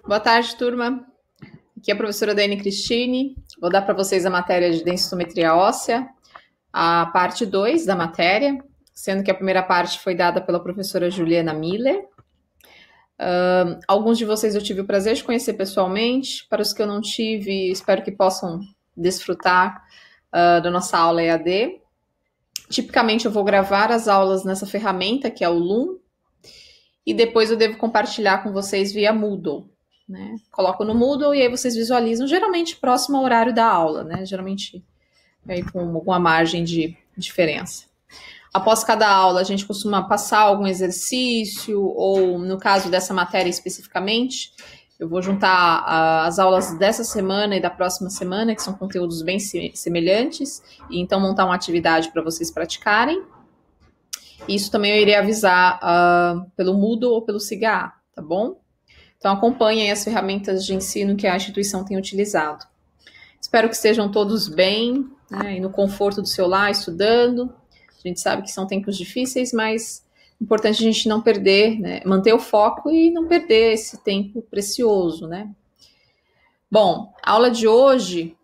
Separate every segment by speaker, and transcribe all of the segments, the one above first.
Speaker 1: Boa tarde, turma. Aqui é a professora Dani Cristine. Vou dar para vocês a matéria de densitometria óssea, a parte 2 da matéria, sendo que a primeira parte foi dada pela professora Juliana Miller. Alguns de vocês eu tive o prazer de conhecer pessoalmente. Para os que eu não tive, espero que possam desfrutar da nossa aula EAD. Tipicamente eu vou gravar as aulas nessa ferramenta, que é o Loom, e depois eu devo compartilhar com vocês via Moodle. Né? Coloco no Moodle e aí vocês visualizam, geralmente próximo ao horário da aula, né? Geralmente aí com alguma margem de diferença. Após cada aula, a gente costuma passar algum exercício, ou no caso dessa matéria especificamente, eu vou juntar as aulas dessa semana e da próxima semana, que são conteúdos bem semelhantes, e então montar uma atividade para vocês praticarem. Isso também eu irei avisar pelo Moodle ou pelo SIGA, tá bom? Então, acompanhem as ferramentas de ensino que a instituição tem utilizado. Espero que estejam todos bem, né, e no conforto do seu lar, estudando. A gente sabe que são tempos difíceis, mas é importante a gente não perder, né, manter o foco e não perder esse tempo precioso, né? Bom, a aula de hoje,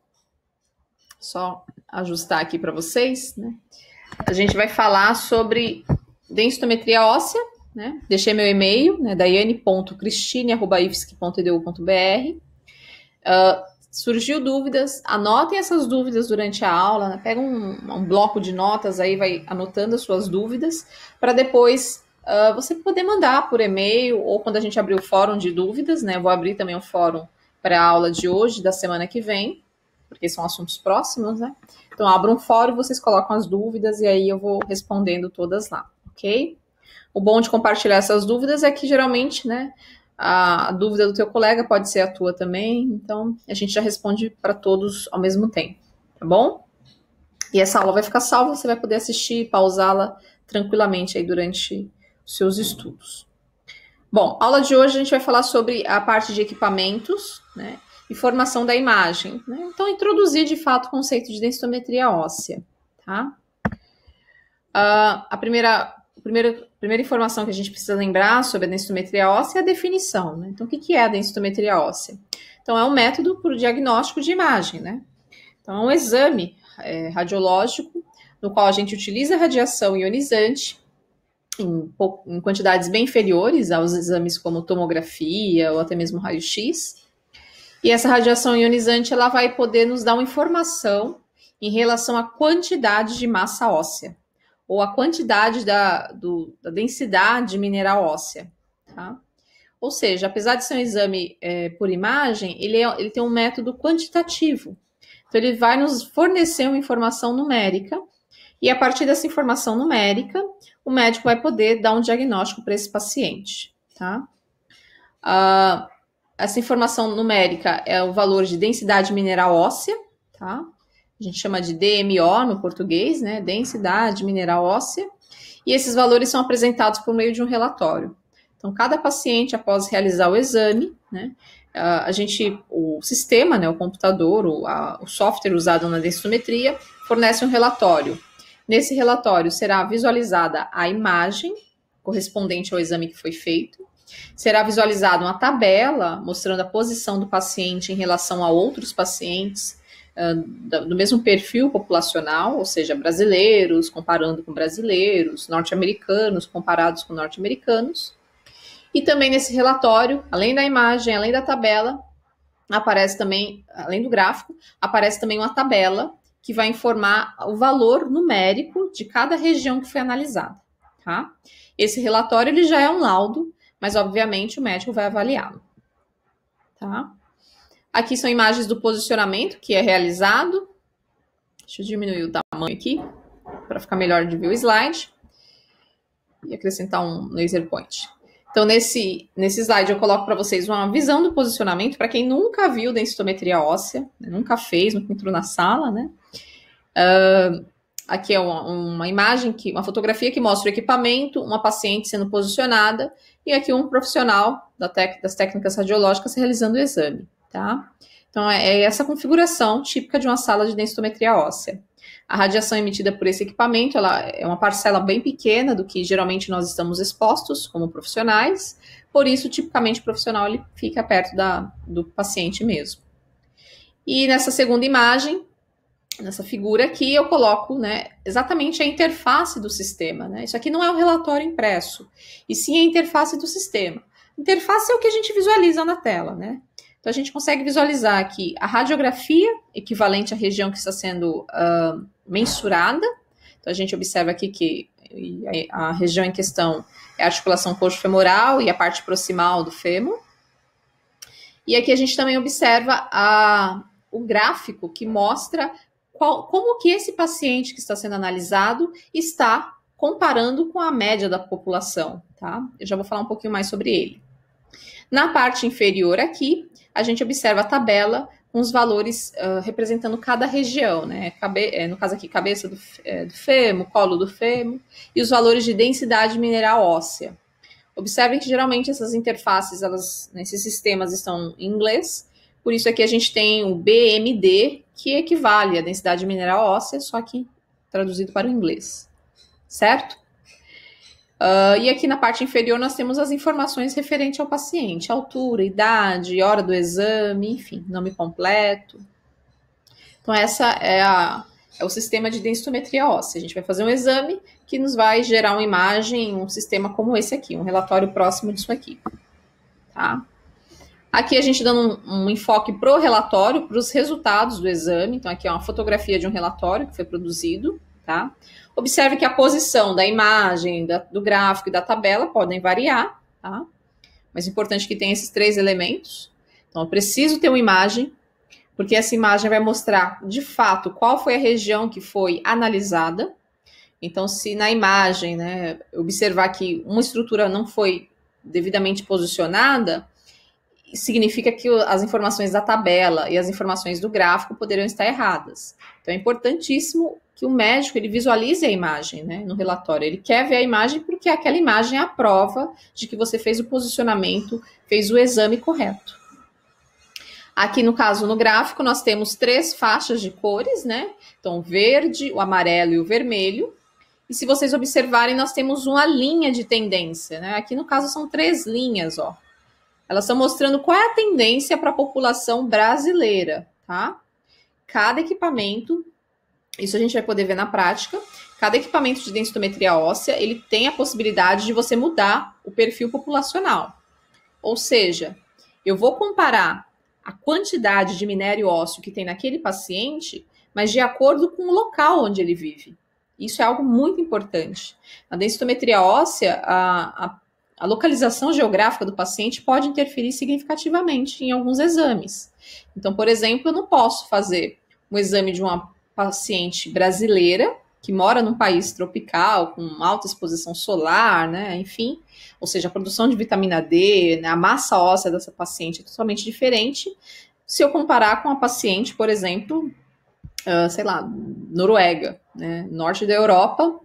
Speaker 1: só ajustar aqui para vocês, né? A gente vai falar sobre densitometria óssea, né? Deixei meu e-mail, né, daiane.cristine@ifsc.edu.br. Surgiu dúvidas, anotem essas dúvidas durante a aula, né? Pega um bloco de notas aí, vai anotando as suas dúvidas, para depois você poder mandar por e-mail, ou quando a gente abrir o fórum de dúvidas, né? Eu vou abrir também o fórum para a aula de hoje, da semana que vem, porque são assuntos próximos, né? Então, abra um fórum, vocês colocam as dúvidas e aí eu vou respondendo todas lá, ok? O bom de compartilhar essas dúvidas é que geralmente, né, a dúvida do teu colega pode ser a tua também, então a gente já responde para todos ao mesmo tempo, tá bom? E essa aula vai ficar salva, você vai poder assistir, pausá-la tranquilamente aí durante os seus estudos. Bom, aula de hoje a gente vai falar sobre a parte de equipamentos, né, e formação da imagem, né? Então, introduzir de fato o conceito de densitometria óssea, tá? A primeira informação que a gente precisa lembrar sobre a densitometria óssea é a definição, né? Então, o que é a densitometria óssea? Então, é um método para o diagnóstico de imagem, né? Então, é um exame radiológico no qual a gente utiliza a radiação ionizante em quantidades bem inferiores aos exames como tomografia ou até mesmo raio-x. E essa radiação ionizante ela vai poder nos dar uma informação em relação à quantidade de massa óssea, ou a quantidade da densidade mineral óssea, tá? Ou seja, apesar de ser um exame por imagem, ele tem um método quantitativo. Então, ele vai nos fornecer uma informação numérica, e a partir dessa informação numérica, o médico vai poder dar um diagnóstico para esse paciente, tá? Essa informação numérica é o valor de densidade mineral óssea, tá? A gente chama de DMO no português, né? Densidade mineral óssea. E esses valores são apresentados por meio de um relatório. Então, cada paciente, após realizar o exame, né? O sistema, né? O computador, o software usado na densitometria, fornece um relatório. Nesse relatório será visualizada a imagem correspondente ao exame que foi feito. Será visualizada uma tabela mostrando a posição do paciente em relação a outros pacientes do mesmo perfil populacional, ou seja, brasileiros comparando com brasileiros, norte-americanos comparados com norte-americanos. E também nesse relatório, além da imagem, além da tabela, aparece também, além do gráfico, aparece também uma tabela que vai informar o valor numérico de cada região que foi analisada, tá? Esse relatório ele já é um laudo, mas obviamente o médico vai avaliá-lo, tá? Aqui são imagens do posicionamento que é realizado. Deixa eu diminuir o tamanho aqui para ficar melhor de ver o slide e acrescentar um laser point. Então, nesse slide eu coloco para vocês uma visão do posicionamento para quem nunca viu densitometria óssea, né, nunca fez, nunca entrou na sala, né? Aqui é uma imagem, uma fotografia que mostra o equipamento, uma paciente sendo posicionada e aqui um profissional das técnicas radiológicas realizando o exame, tá? Então, é essa configuração típica de uma sala de densitometria óssea. A radiação emitida por esse equipamento, ela é uma parcela bem pequena do que geralmente nós estamos expostos como profissionais, por isso, tipicamente, o profissional ele fica perto do paciente mesmo. E nessa segunda imagem, nessa figura aqui, eu coloco, né, exatamente a interface do sistema. Né? Isso aqui não é um relatório impresso, e sim a interface do sistema. Interface é o que a gente visualiza na tela, né? Então, a gente consegue visualizar aqui a radiografia, equivalente à região que está sendo mensurada. Então, a gente observa aqui que a região em questão é a articulação coxo-femoral e a parte proximal do fêmur. E aqui a gente também observa o gráfico que mostra como que esse paciente que está sendo analisado está comparando com a média da população, tá? Eu já vou falar um pouquinho mais sobre ele. Na parte inferior aqui, a gente observa a tabela com os valores representando cada região, né? No caso aqui, cabeça do fêmur, colo do fêmur, e os valores de densidade mineral óssea. Observem que geralmente essas interfaces, nesses sistemas estão em inglês, por isso aqui a gente tem o BMD, que equivale à densidade mineral óssea, só que traduzido para o inglês, certo? E aqui na parte inferior nós temos as informações referentes ao paciente, altura, idade, hora do exame, enfim, nome completo. Então essa é o sistema de densitometria óssea. A gente vai fazer um exame que nos vai gerar uma imagem, um sistema como esse aqui, um relatório próximo disso aqui, tá? Aqui a gente dando um enfoque pro relatório, para os resultados do exame. Então aqui é uma fotografia de um relatório que foi produzido, tá? Observe que a posição da imagem, do gráfico e da tabela podem variar, tá? Mas é importante que tenha esses 3 elementos. Então, eu preciso ter uma imagem, porque essa imagem vai mostrar, de fato, qual foi a região que foi analisada. Então, se na imagem, né, observar que uma estrutura não foi devidamente posicionada, significa que as informações da tabela e as informações do gráfico poderiam estar erradas. Então, é importantíssimo que o médico ele visualize a imagem, né, no relatório. Ele quer ver a imagem porque aquela imagem é a prova de que você fez o posicionamento, fez o exame correto. Aqui, no caso, no gráfico, nós temos 3 faixas de cores, né? Então, o verde, o amarelo e o vermelho. E se vocês observarem, nós temos uma linha de tendência, né? Aqui, no caso, são 3 linhas, ó. Elas estão mostrando qual é a tendência para a população brasileira, tá? Cada equipamento, isso a gente vai poder ver na prática, cada equipamento de densitometria óssea, ele tem a possibilidade de você mudar o perfil populacional. Ou seja, eu vou comparar a quantidade de minério ósseo que tem naquele paciente, mas de acordo com o local onde ele vive. Isso é algo muito importante. Na densitometria óssea, a localização geográfica do paciente pode interferir significativamente em alguns exames. Então, por exemplo, eu não posso fazer um exame de uma paciente brasileira que mora num país tropical, com alta exposição solar, né, enfim, ou seja, a produção de vitamina D, né, a massa óssea dessa paciente é totalmente diferente se eu comparar com a paciente, por exemplo, sei lá, Noruega, né, norte da Europa,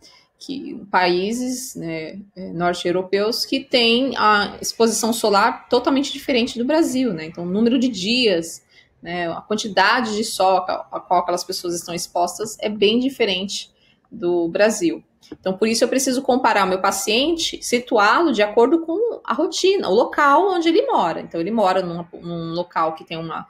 Speaker 1: países, né, norte-europeus que têm a exposição solar totalmente diferente do Brasil, né? Então, o número de dias, né, a quantidade de sol a qual aquelas pessoas estão expostas é bem diferente do Brasil. Então, por isso eu preciso comparar o meu paciente, situá-lo de acordo com a rotina, o local onde ele mora. Então, ele mora num local que tem uma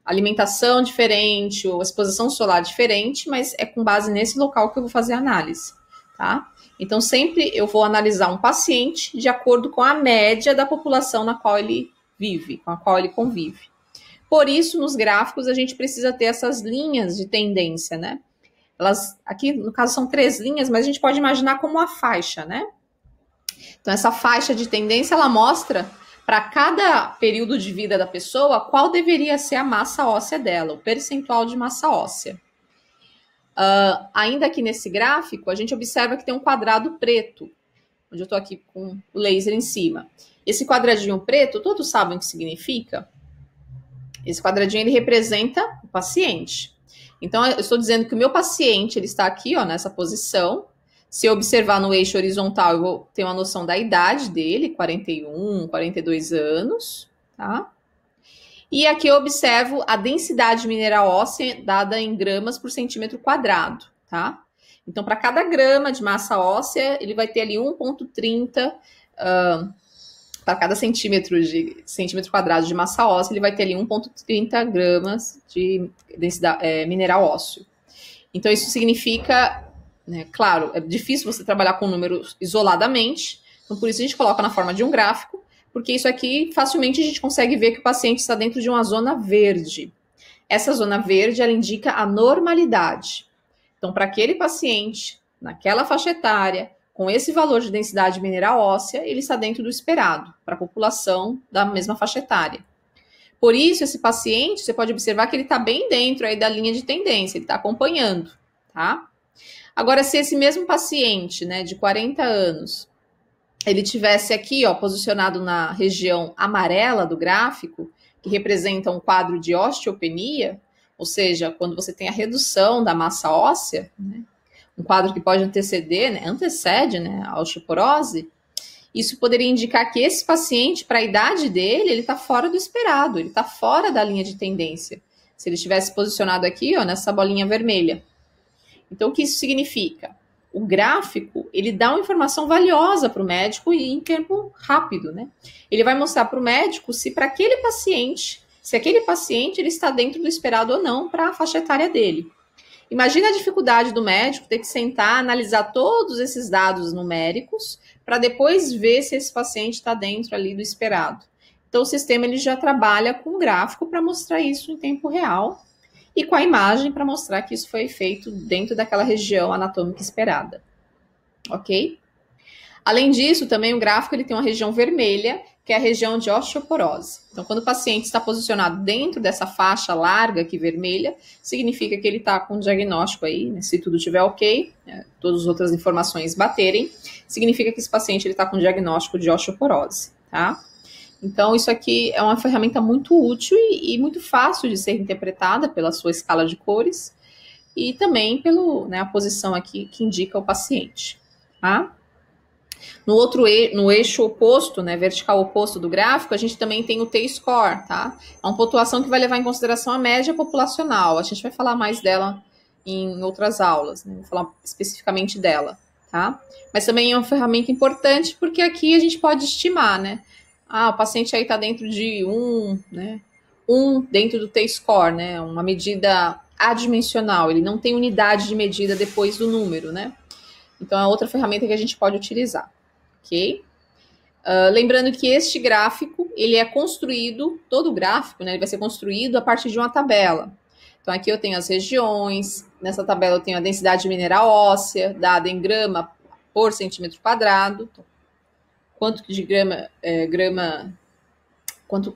Speaker 1: alimentação diferente, ou exposição solar diferente, mas é com base nesse local que eu vou fazer a análise. Tá? Então, sempre eu vou analisar um paciente de acordo com a média da população na qual ele vive, com a qual ele convive. Por isso, nos gráficos, a gente precisa ter essas linhas de tendência, né? Elas, aqui, no caso, são 3 linhas, mas a gente pode imaginar como uma faixa, né? Então, essa faixa de tendência, ela mostra para cada período de vida da pessoa qual deveria ser a massa óssea dela, o percentual de massa óssea. Ainda aqui nesse gráfico, a gente observa que tem um quadrado preto, onde eu estou aqui com o laser em cima. Esse quadradinho preto, todos sabem o que significa? Esse quadradinho, ele representa o paciente. Então, eu estou dizendo que o meu paciente, ele está aqui, ó, nessa posição. Se eu observar no eixo horizontal, eu vou ter uma noção da idade dele, 41, 42 anos, tá? E aqui eu observo a densidade mineral óssea dada em gramas por centímetro quadrado, tá? Então, para cada grama de massa óssea, ele vai ter ali 1,30 para cada centímetro quadrado de massa óssea, ele vai ter ali 1,30 gramas de densidade mineral ósseo. Então, isso significa, né, claro, é difícil você trabalhar com números isoladamente, então por isso a gente coloca na forma de um gráfico, porque isso aqui facilmente a gente consegue ver que o paciente está dentro de uma zona verde. Essa zona verde, ela indica a normalidade. Então, para aquele paciente, naquela faixa etária, com esse valor de densidade mineral óssea, ele está dentro do esperado, para a população da mesma faixa etária. Por isso, esse paciente, você pode observar que ele está bem dentro aí da linha de tendência, ele está acompanhando, tá? Agora, se esse mesmo paciente, né, de 40 anos, ele tivesse aqui, ó, posicionado na região amarela do gráfico, que representa um quadro de osteopenia, ou seja, quando você tem a redução da massa óssea, né, um quadro que pode antecede, né, a osteoporose, isso poderia indicar que esse paciente, para a idade dele, ele está fora do esperado, ele está fora da linha de tendência. Se ele estivesse posicionado aqui, ó, nessa bolinha vermelha. Então, o que isso significa? O gráfico, ele dá uma informação valiosa para o médico e em tempo rápido, né? Ele vai mostrar para o médico se para aquele paciente, se aquele paciente ele está dentro do esperado ou não para a faixa etária dele. Imagina a dificuldade do médico ter que sentar, analisar todos esses dados numéricos para depois ver se esse paciente está dentro ali do esperado. Então, o sistema ele já trabalha com gráfico para mostrar isso em tempo real e com a imagem para mostrar que isso foi feito dentro daquela região anatômica esperada. Ok? Além disso, também o gráfico ele tem uma região vermelha, que é a região de osteoporose. Então, quando o paciente está posicionado dentro dessa faixa larga aqui vermelha, significa que ele está com um diagnóstico aí, né, se tudo estiver ok, né, todas as outras informações baterem, significa que esse paciente está com um diagnóstico de osteoporose, tá? Então, isso aqui é uma ferramenta muito útil e muito fácil de ser interpretada pela sua escala de cores e também pela, né, a posição aqui que indica o paciente, tá? No eixo oposto, né, vertical oposto do gráfico, a gente também tem o T-score, tá? É uma pontuação que vai levar em consideração a média populacional. A gente vai falar mais dela em outras aulas, né? Vou falar especificamente dela, tá? Mas também é uma ferramenta importante porque aqui a gente pode estimar, né? O paciente aí está dentro de né? Dentro do T-score, né? Uma medida adimensional, ele não tem unidade de medida depois do número, né? Então, é outra ferramenta que a gente pode utilizar, ok? Lembrando que este gráfico, ele é construído, todo gráfico, né, ele vai ser construído a partir de uma tabela. Então, aqui eu tenho as regiões, nessa tabela eu tenho a densidade mineral óssea, dada em grama por centímetro quadrado. Então,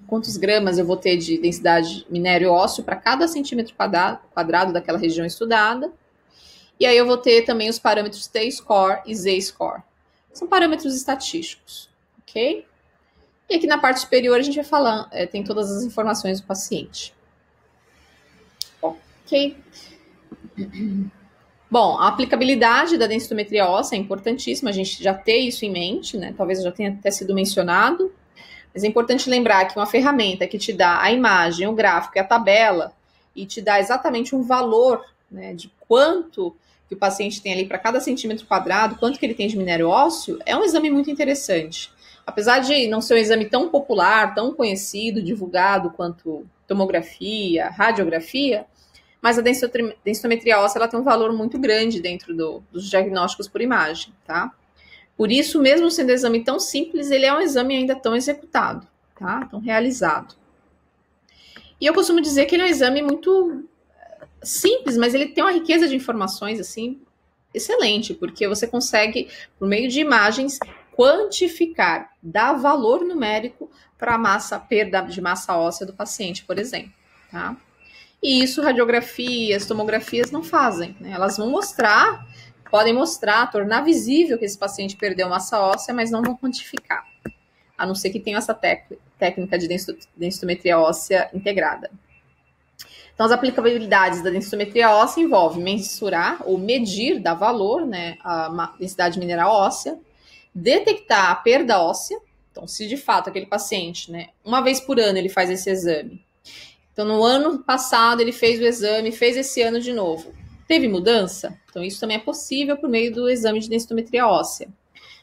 Speaker 1: quantos gramas eu vou ter de densidade minério ósseo para cada centímetro quadrado daquela região estudada. E aí eu vou ter também os parâmetros T-score e Z-score. São parâmetros estatísticos, ok? E aqui na parte superior a gente vai falar, tem todas as informações do paciente. Ok? Bom, a aplicabilidade da densitometria óssea é importantíssima, a gente já ter isso em mente, né? Talvez já tenha até sido mencionado, mas é importante lembrar que uma ferramenta que te dá a imagem, o gráfico e a tabela, e te dá exatamente um valor, né, de quanto que o paciente tem ali para cada centímetro quadrado, quanto que ele tem de minério ósseo, é um exame muito interessante. Apesar de não ser um exame tão popular, tão conhecido, divulgado quanto tomografia, radiografia, mas a densitometria óssea ela tem um valor muito grande dentro dos diagnósticos por imagem, tá? Por isso, mesmo sendo um exame tão simples, ele é um exame ainda tão executado, tá? Tão realizado. E eu costumo dizer que ele é um exame muito simples, mas ele tem uma riqueza de informações, assim, excelente, porque você consegue, por meio de imagens, quantificar, dar valor numérico para a perda de massa óssea do paciente, por exemplo, tá? E isso radiografias, tomografias não fazem, né? Elas vão mostrar, podem mostrar, tornar visível que esse paciente perdeu massa óssea, mas não vão quantificar, a não ser que tenha essa técnica de densitometria óssea integrada. Então, as aplicabilidades da densitometria óssea envolvem mensurar ou medir, dar valor, né, a densidade mineral óssea, detectar a perda óssea. Então, se de fato aquele paciente, né, uma vez por ano ele faz esse exame, Então, no ano passado, ele fez o exame, fez esse ano de novo. Teve mudança? Então, isso também é possível por meio do exame de densitometria óssea.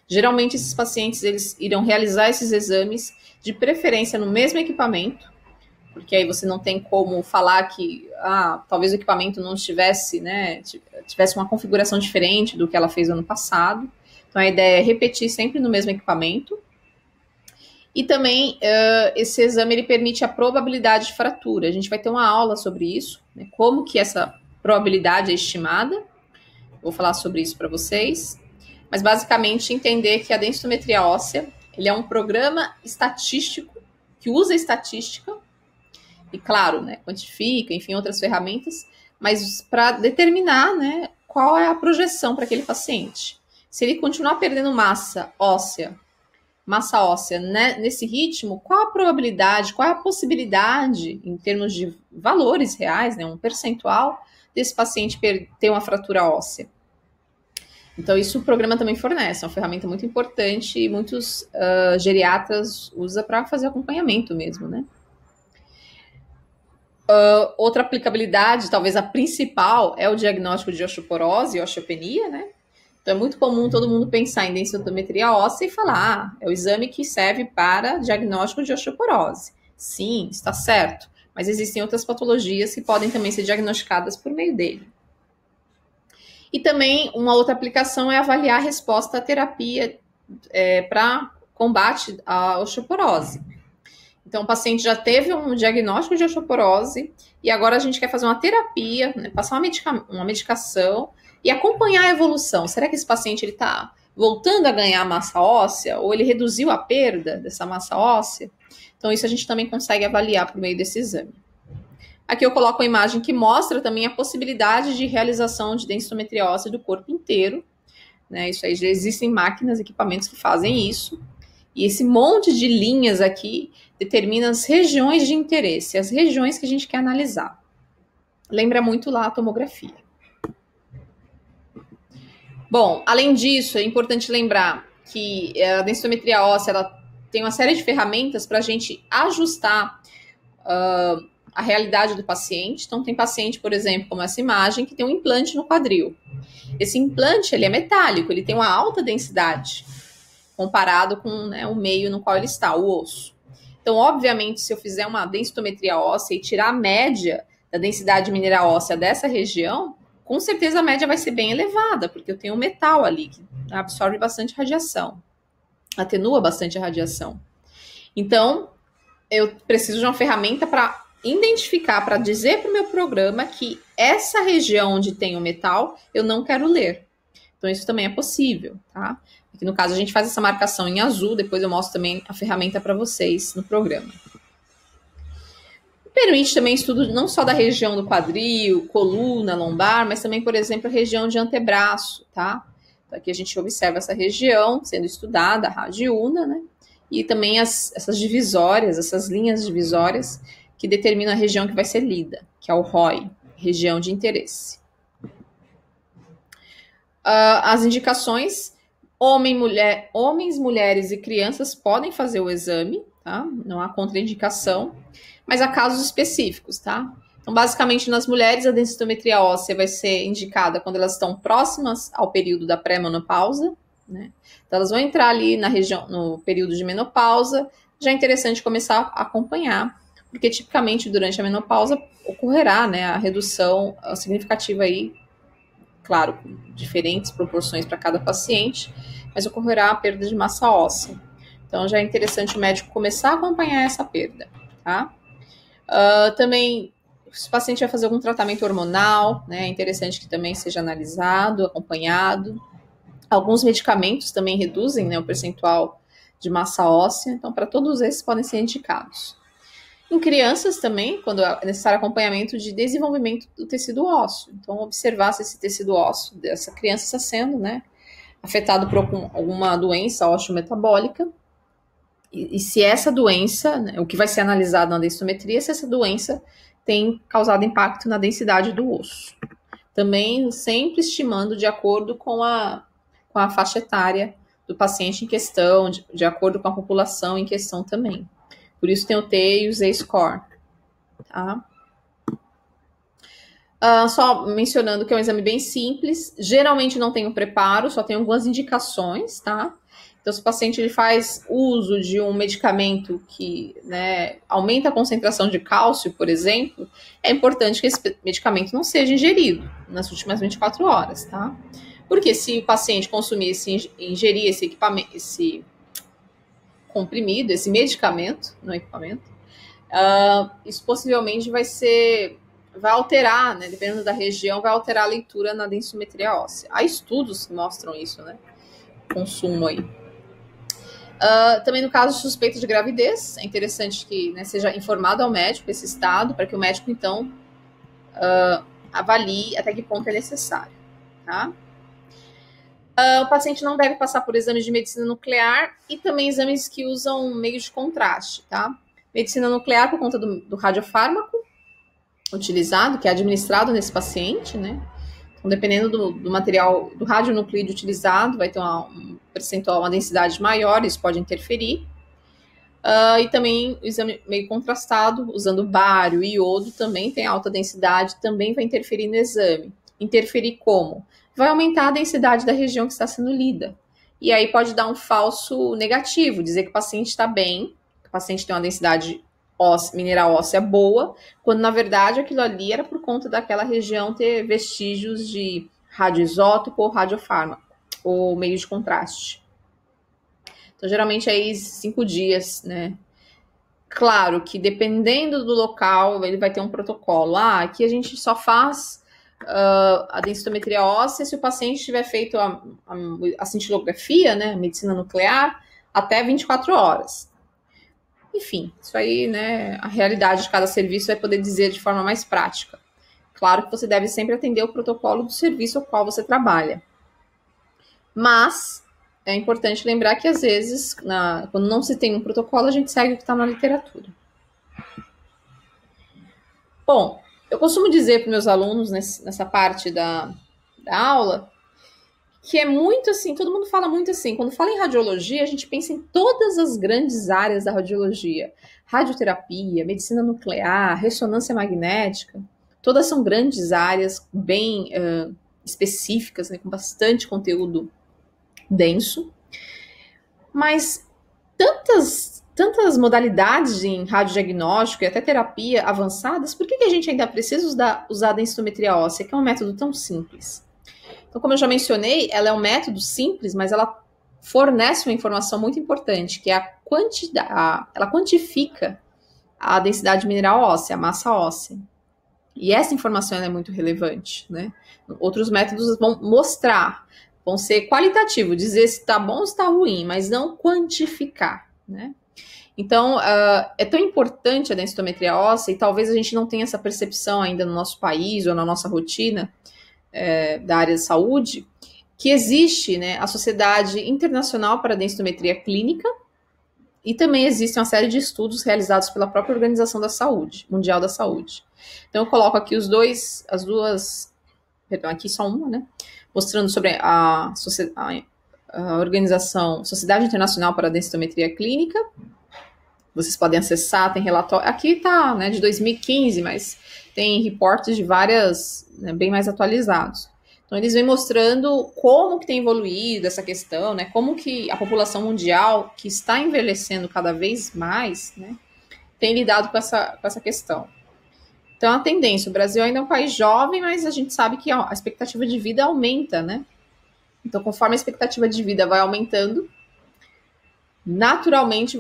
Speaker 1: Geralmente, esses pacientes eles irão realizar esses exames, de preferência no mesmo equipamento, porque aí você não tem como falar que talvez o equipamento não estivesse, né, tivesse uma configuração diferente do que ela fez ano passado. Então, a ideia é repetir sempre no mesmo equipamento. E também, esse exame ele permite a probabilidade de fratura. A gente vai ter uma aula sobre isso, né, como que essa probabilidade é estimada. Vou falar sobre isso para vocês. Mas, basicamente, entender que a densitometria óssea ele é um programa estatístico que usa estatística e, claro, né, quantifica, enfim, outras ferramentas, mas para determinar, né, qual é a projeção para aquele paciente. Se ele continuar perdendo massa óssea, né, nesse ritmo, qual a probabilidade, qual é a possibilidade, em termos de valores reais, né, um percentual, desse paciente ter uma fratura óssea? Então, isso o programa também fornece, é uma ferramenta muito importante e muitos geriatras usam para fazer acompanhamento mesmo, né? Outra aplicabilidade, talvez a principal, é o diagnóstico de osteoporose e osteopenia, né? Então, é muito comum todo mundo pensar em densitometria óssea e falar, é o exame que serve para diagnóstico de osteoporose. Sim, está certo, mas existem outras patologias que podem também ser diagnosticadas por meio dele. E também, uma outra aplicação é avaliar a resposta à terapia para combate à osteoporose. Então, o paciente já teve um diagnóstico de osteoporose e agora a gente quer fazer uma terapia, né, passar uma medicação e acompanhar a evolução. Será que esse paciente está voltando a ganhar massa óssea ou ele reduziu a perda dessa massa óssea? Então, isso a gente também consegue avaliar por meio desse exame. Aqui eu coloco a imagem que mostra também a possibilidade de realização de densitometria óssea do corpo inteiro, né? Isso aí já existem máquinas, equipamentos que fazem isso. E esse monte de linhas aqui determina as regiões de interesse, as regiões que a gente quer analisar. Lembra muito lá a tomografia. Bom, além disso, é importante lembrar que a densitometria óssea ela tem uma série de ferramentas para a gente ajustar a realidade do paciente. Então, tem paciente, por exemplo, como essa imagem, que tem um implante no quadril. Esse implante ele é metálico, ele tem uma alta densidade comparado com, né, o meio no qual ele está, o osso. Então, obviamente, se eu fizer uma densitometria óssea e tirar a média da densidade mineral óssea dessa região, com certeza a média vai ser bem elevada, porque eu tenho um metal ali que absorve bastante radiação, atenua bastante a radiação. Então, eu preciso de uma ferramenta para identificar, para dizer para o meu programa que essa região onde tem o metal, eu não quero ler. Então, isso também é possível, tá? Aqui no caso, a gente faz essa marcação em azul, depois eu mostro também a ferramenta para vocês no programa. Permite também estudo não só da região do quadril, coluna, lombar, mas também, por exemplo, a região de antebraço, tá? Então, aqui a gente observa essa região sendo estudada, a radiúna, né? E também essas divisórias, essas linhas divisórias que determinam a região que vai ser lida, que é o ROI, região de interesse. As indicações, homens, mulheres e crianças podem fazer o exame, tá? Não há contraindicação, mas há casos específicos, tá? Então, basicamente, nas mulheres, a densitometria óssea vai ser indicada quando elas estão próximas ao período da pré-menopausa, né? Então, elas vão entrar ali na região, no período de menopausa. Já é interessante começar a acompanhar, porque tipicamente durante a menopausa ocorrerá, né, a redução significativa aí, claro, com diferentes proporções para cada paciente, mas ocorrerá a perda de massa óssea. Então, já é interessante o médico começar a acompanhar essa perda, tá? Também, se o paciente vai fazer algum tratamento hormonal, né, é interessante que também seja analisado, acompanhado. Alguns medicamentos também reduzem, né, o percentual de massa óssea, então, para todos esses podem ser indicados. Em crianças também, quando é necessário acompanhamento de desenvolvimento do tecido ósseo. Então, observar se esse tecido ósseo dessa criança está sendo, né, afetado por alguma doença osteometabólica. E se essa doença, né, o que vai ser analisado na densitometria, se essa doença tem causado impacto na densidade do osso. Também sempre estimando de acordo com a faixa etária do paciente em questão, de acordo com a população em questão também. Por isso tem o T e o Z-score, tá? Só mencionando que é um exame bem simples, geralmente não tem um preparo, só tem algumas indicações, tá? Então, se o paciente ele faz uso de um medicamento que, né, aumenta a concentração de cálcio, por exemplo, é importante que esse medicamento não seja ingerido nas últimas 24 horas, tá? Porque se o paciente consumir, ingerir esse equipamento, esse comprimido, esse medicamento, não equipamento, isso possivelmente vai alterar, né, dependendo da região, vai alterar a leitura na densimetria óssea. Há estudos que mostram isso, né? Consumo aí. Também no caso de suspeita de gravidez, é interessante que, né, seja informado ao médico esse estado, para que o médico, então, avalie até que ponto é necessário, tá? O paciente não deve passar por exames de medicina nuclear e também exames que usam meios de contraste, tá? Medicina nuclear por conta do radiofármaco utilizado, que é administrado nesse paciente, né? Então, dependendo do material, do radionuclídeo utilizado, vai ter um percentual, uma densidade maior, isso pode interferir. E também o exame meio contrastado, usando bário e iodo, também tem alta densidade, também vai interferir no exame. Interferir como? Vai aumentar a densidade da região que está sendo lida. E aí pode dar um falso negativo, dizer que o paciente está bem, que o paciente tem uma densidade mineral óssea boa, quando na verdade aquilo ali era por conta daquela região ter vestígios de radioisótopo ou radiofármaco, ou meio de contraste. Então, geralmente aí 5 dias, né? Claro que dependendo do local, ele vai ter um protocolo. Aqui a gente só faz a densitometria óssea se o paciente tiver feito a cintilografia, né, a medicina nuclear, até 24 horas. Enfim, isso aí, né, a realidade de cada serviço vai poder dizer de forma mais prática. Claro que você deve sempre atender o protocolo do serviço ao qual você trabalha. Mas é importante lembrar que, às vezes, quando não se tem um protocolo, a gente segue o que está na literatura. Bom, eu costumo dizer para meus alunos, nessa parte da aula, que é muito assim, todo mundo fala muito assim, quando fala em radiologia, a gente pensa em todas as grandes áreas da radiologia. Radioterapia, medicina nuclear, ressonância magnética, todas são grandes áreas bem específicas, né, com bastante conteúdo denso. Mas tantas modalidades em radiodiagnóstico e até terapia avançadas, por que a gente ainda precisa usar a densitometria óssea, que é um método tão simples? Então, como eu já mencionei, ela é um método simples, mas ela fornece uma informação muito importante, que é ela quantifica a densidade mineral óssea, a massa óssea. E essa informação é muito relevante, né? Outros métodos vão ser qualitativos, dizer se está bom ou se está ruim, mas não quantificar, né? Então, é tão importante a densitometria óssea, e talvez a gente não tenha essa percepção ainda no nosso país ou na nossa rotina, da área de saúde, que existe, né, a Sociedade Internacional para a Densitometria Clínica, e também existe uma série de estudos realizados pela própria Organização da Saúde, Mundial da Saúde. Então eu coloco aqui aqui só uma, né, mostrando sobre a organização Sociedade Internacional para a Densitometria Clínica. Vocês podem acessar, tem relatório, aqui tá, né, de 2015, mas tem reportes de várias, né, bem mais atualizados. Então, eles vêm mostrando como que tem evoluído essa questão, né, como que a população mundial, que está envelhecendo cada vez mais, né, tem lidado com essa questão. Então, a tendência, o Brasil ainda é um país jovem, mas a gente sabe que a expectativa de vida aumenta, né? Então, conforme a expectativa de vida vai aumentando, naturalmente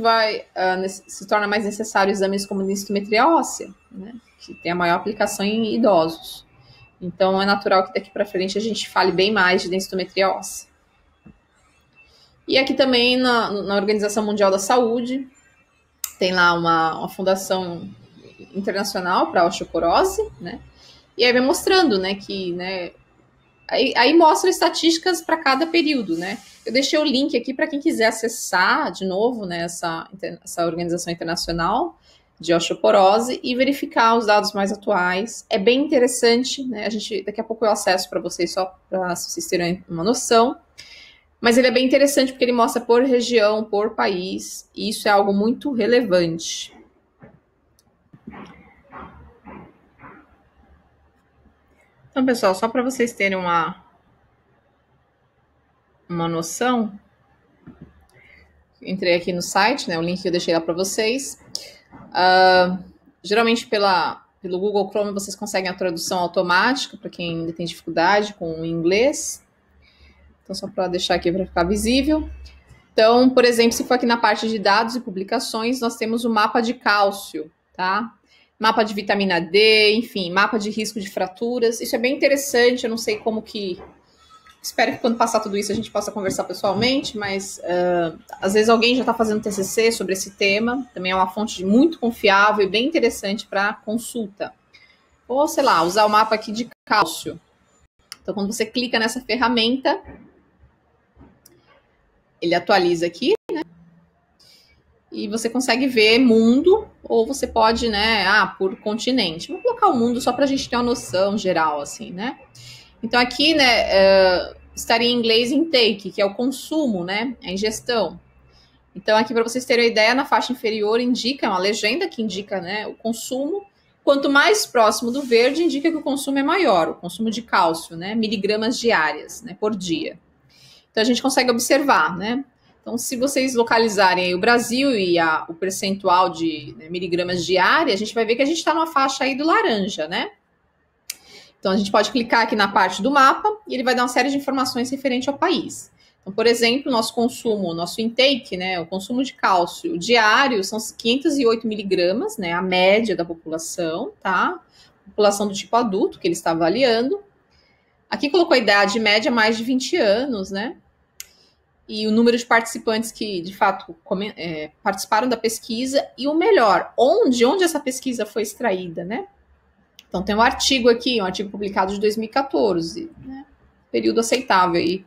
Speaker 1: se torna mais necessário exames como densitometria óssea, né, que tem a maior aplicação em idosos. Então, é natural que daqui para frente a gente fale bem mais de densitometria óssea. E aqui também, na Organização Mundial da Saúde, tem lá uma fundação internacional para a osteoporose, né, e aí vem mostrando, né, que, né, aí mostra estatísticas para cada período, né. Eu deixei o link aqui para quem quiser acessar de novo, né, essa organização internacional de osteoporose e verificar os dados mais atuais. É bem interessante, né? Daqui a pouco eu acesso para vocês, só para vocês terem uma noção. Mas ele é bem interessante porque ele mostra por região, por país, e isso é algo muito relevante. Então, pessoal, só para vocês terem uma noção, entrei aqui no site, né? O link que eu deixei lá para vocês. Geralmente pelo Google Chrome vocês conseguem a tradução automática para quem ainda tem dificuldade com o inglês. Então, só para deixar aqui para ficar visível. Então, por exemplo, se for aqui na parte de dados e publicações, nós temos o mapa de cálcio, tá? Mapa de vitamina D, enfim, mapa de risco de fraturas. Isso é bem interessante, eu não sei como que... Espero que quando passar tudo isso a gente possa conversar pessoalmente, mas às vezes alguém já está fazendo TCC sobre esse tema. Também é uma fonte muito confiável e bem interessante para consulta. Ou, sei lá, usar o mapa aqui de cálcio. Então, quando você clica nessa ferramenta, ele atualiza aqui, né? E você consegue ver mundo, ou você pode, né, por continente. Vou colocar o mundo só para a gente ter uma noção geral, assim, né? Então, aqui, né, estaria em inglês intake, que é o consumo, né, a ingestão. Então, aqui, para vocês terem uma ideia, na faixa inferior indica, uma legenda que indica, né, o consumo. Quanto mais próximo do verde, indica que o consumo é maior, o consumo de cálcio, né, miligramas diárias, né, por dia. Então, a gente consegue observar, né? Então, se vocês localizarem aí o Brasil e o percentual de, né, miligramas diária, a gente vai ver que a gente está numa faixa aí do laranja, né? Então, a gente pode clicar aqui na parte do mapa e ele vai dar uma série de informações referente ao país. Então, por exemplo, nosso consumo, nosso intake, né, o consumo de cálcio diário são 508 miligramas, né, a média da população, tá? População do tipo adulto que ele está avaliando. Aqui colocou a idade média, mais de 20 anos, né? E o número de participantes que, de fato, participaram da pesquisa. E o melhor, onde essa pesquisa foi extraída, né? Então, tem um artigo aqui, um artigo publicado de 2014, né? Período aceitável aí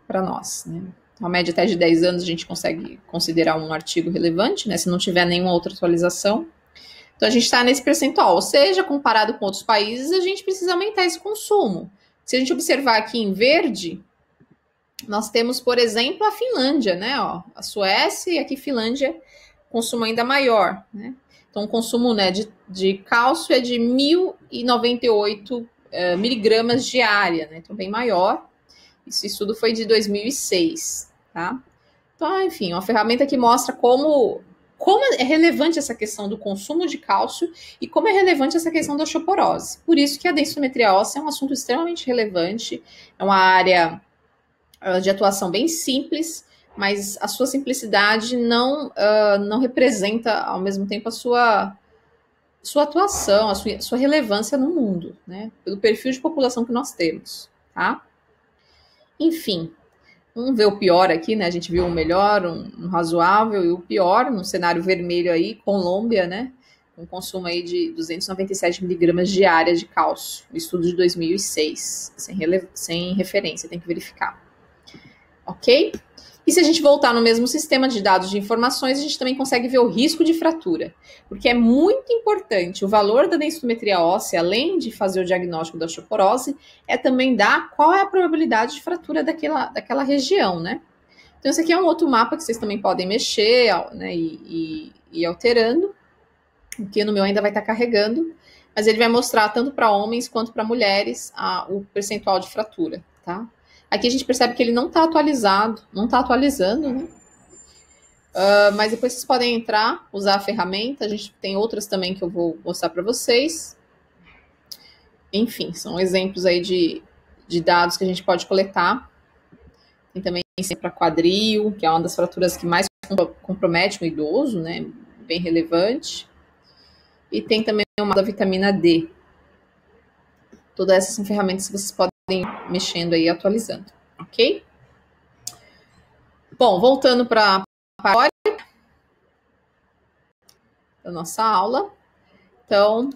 Speaker 1: para nós, né? Uma média até de 10 anos a gente consegue considerar um artigo relevante, né? Se não tiver nenhuma outra atualização. Então, a gente está nesse percentual. Ou seja, comparado com outros países, a gente precisa aumentar esse consumo. Se a gente observar aqui em verde, nós temos, por exemplo, a Finlândia, né? Ó, a Suécia e aqui Finlândia, consumo ainda maior, né? Então, o consumo, né, de cálcio é de 1.098 miligramas diária, né? Então, bem maior. Esse estudo foi de 2006, tá? Então, enfim, uma ferramenta que mostra como é relevante essa questão do consumo de cálcio e como é relevante essa questão da osteoporose. Por isso que a densitometria óssea é um assunto extremamente relevante, é uma área de atuação bem simples, mas a sua simplicidade não representa, ao mesmo tempo, a sua atuação, a sua relevância no mundo, né? Pelo perfil de população que nós temos, tá? Enfim, vamos ver o pior aqui, né? A gente viu o melhor, um razoável, e o pior, no cenário vermelho aí, Colômbia, né? Um consumo aí de 297 miligramas diárias de cálcio. Estudo de 2006, sem referência, tem que verificar. Ok? E se a gente voltar no mesmo sistema de dados de informações, a gente também consegue ver o risco de fratura, porque é muito importante o valor da densitometria óssea, além de fazer o diagnóstico da osteoporose, é também dar qual é a probabilidade de fratura daquela região, né? Então, esse aqui é um outro mapa que vocês também podem mexer, né, e ir alterando, que no meu ainda vai estar carregando, mas ele vai mostrar tanto para homens quanto para mulheres o percentual de fratura, tá? Aqui a gente percebe que ele não está atualizado, não está atualizando, né? Mas depois vocês podem entrar, usar a ferramenta. A gente tem outras também que eu vou mostrar para vocês. Enfim, são exemplos aí de dados que a gente pode coletar. Tem também para quadril, que é uma das fraturas que mais compromete um idoso, né? Bem relevante. E tem também uma da vitamina D. Todas essas são ferramentas que vocês podem mexendo aí, atualizando, ok? Bom, voltando para a hora da nossa aula. Então,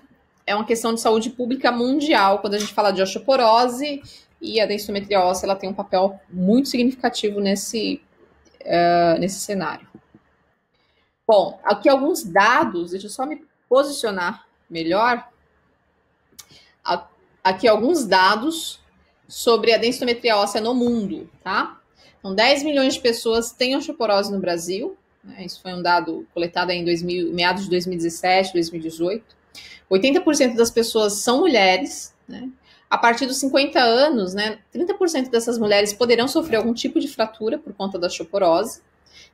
Speaker 1: é uma questão de saúde pública mundial, quando a gente fala de osteoporose, e a densitometria óssea, ela tem um papel muito significativo nesse cenário. Bom, aqui alguns dados, deixa eu só me posicionar melhor. Aqui alguns dados sobre a densitometria óssea no mundo, tá? Então, 10 milhões de pessoas têm osteoporose no Brasil, né? Isso foi um dado coletado em meados de 2017, 2018. 80% das pessoas são mulheres, né? A partir dos 50 anos, né, 30% dessas mulheres poderão sofrer algum tipo de fratura por conta da osteoporose.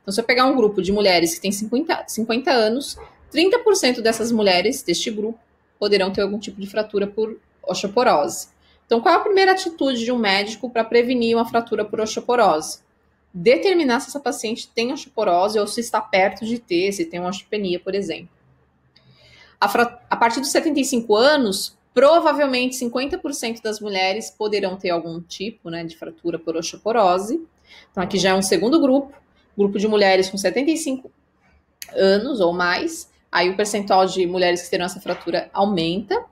Speaker 1: Então, se eu pegar um grupo de mulheres que tem 50 anos, 30% dessas mulheres deste grupo poderão ter algum tipo de fratura por osteoporose. Então, qual é a primeira atitude de um médico para prevenir uma fratura por osteoporose? Determinar se essa paciente tem osteoporose ou se está perto de ter, se tem uma osteopenia, por exemplo. A partir dos 75 anos, provavelmente 50% das mulheres poderão ter algum tipo, né, de fratura por osteoporose. Então, aqui já é um segundo grupo de mulheres com 75 anos ou mais. Aí o percentual de mulheres que terão essa fratura aumenta.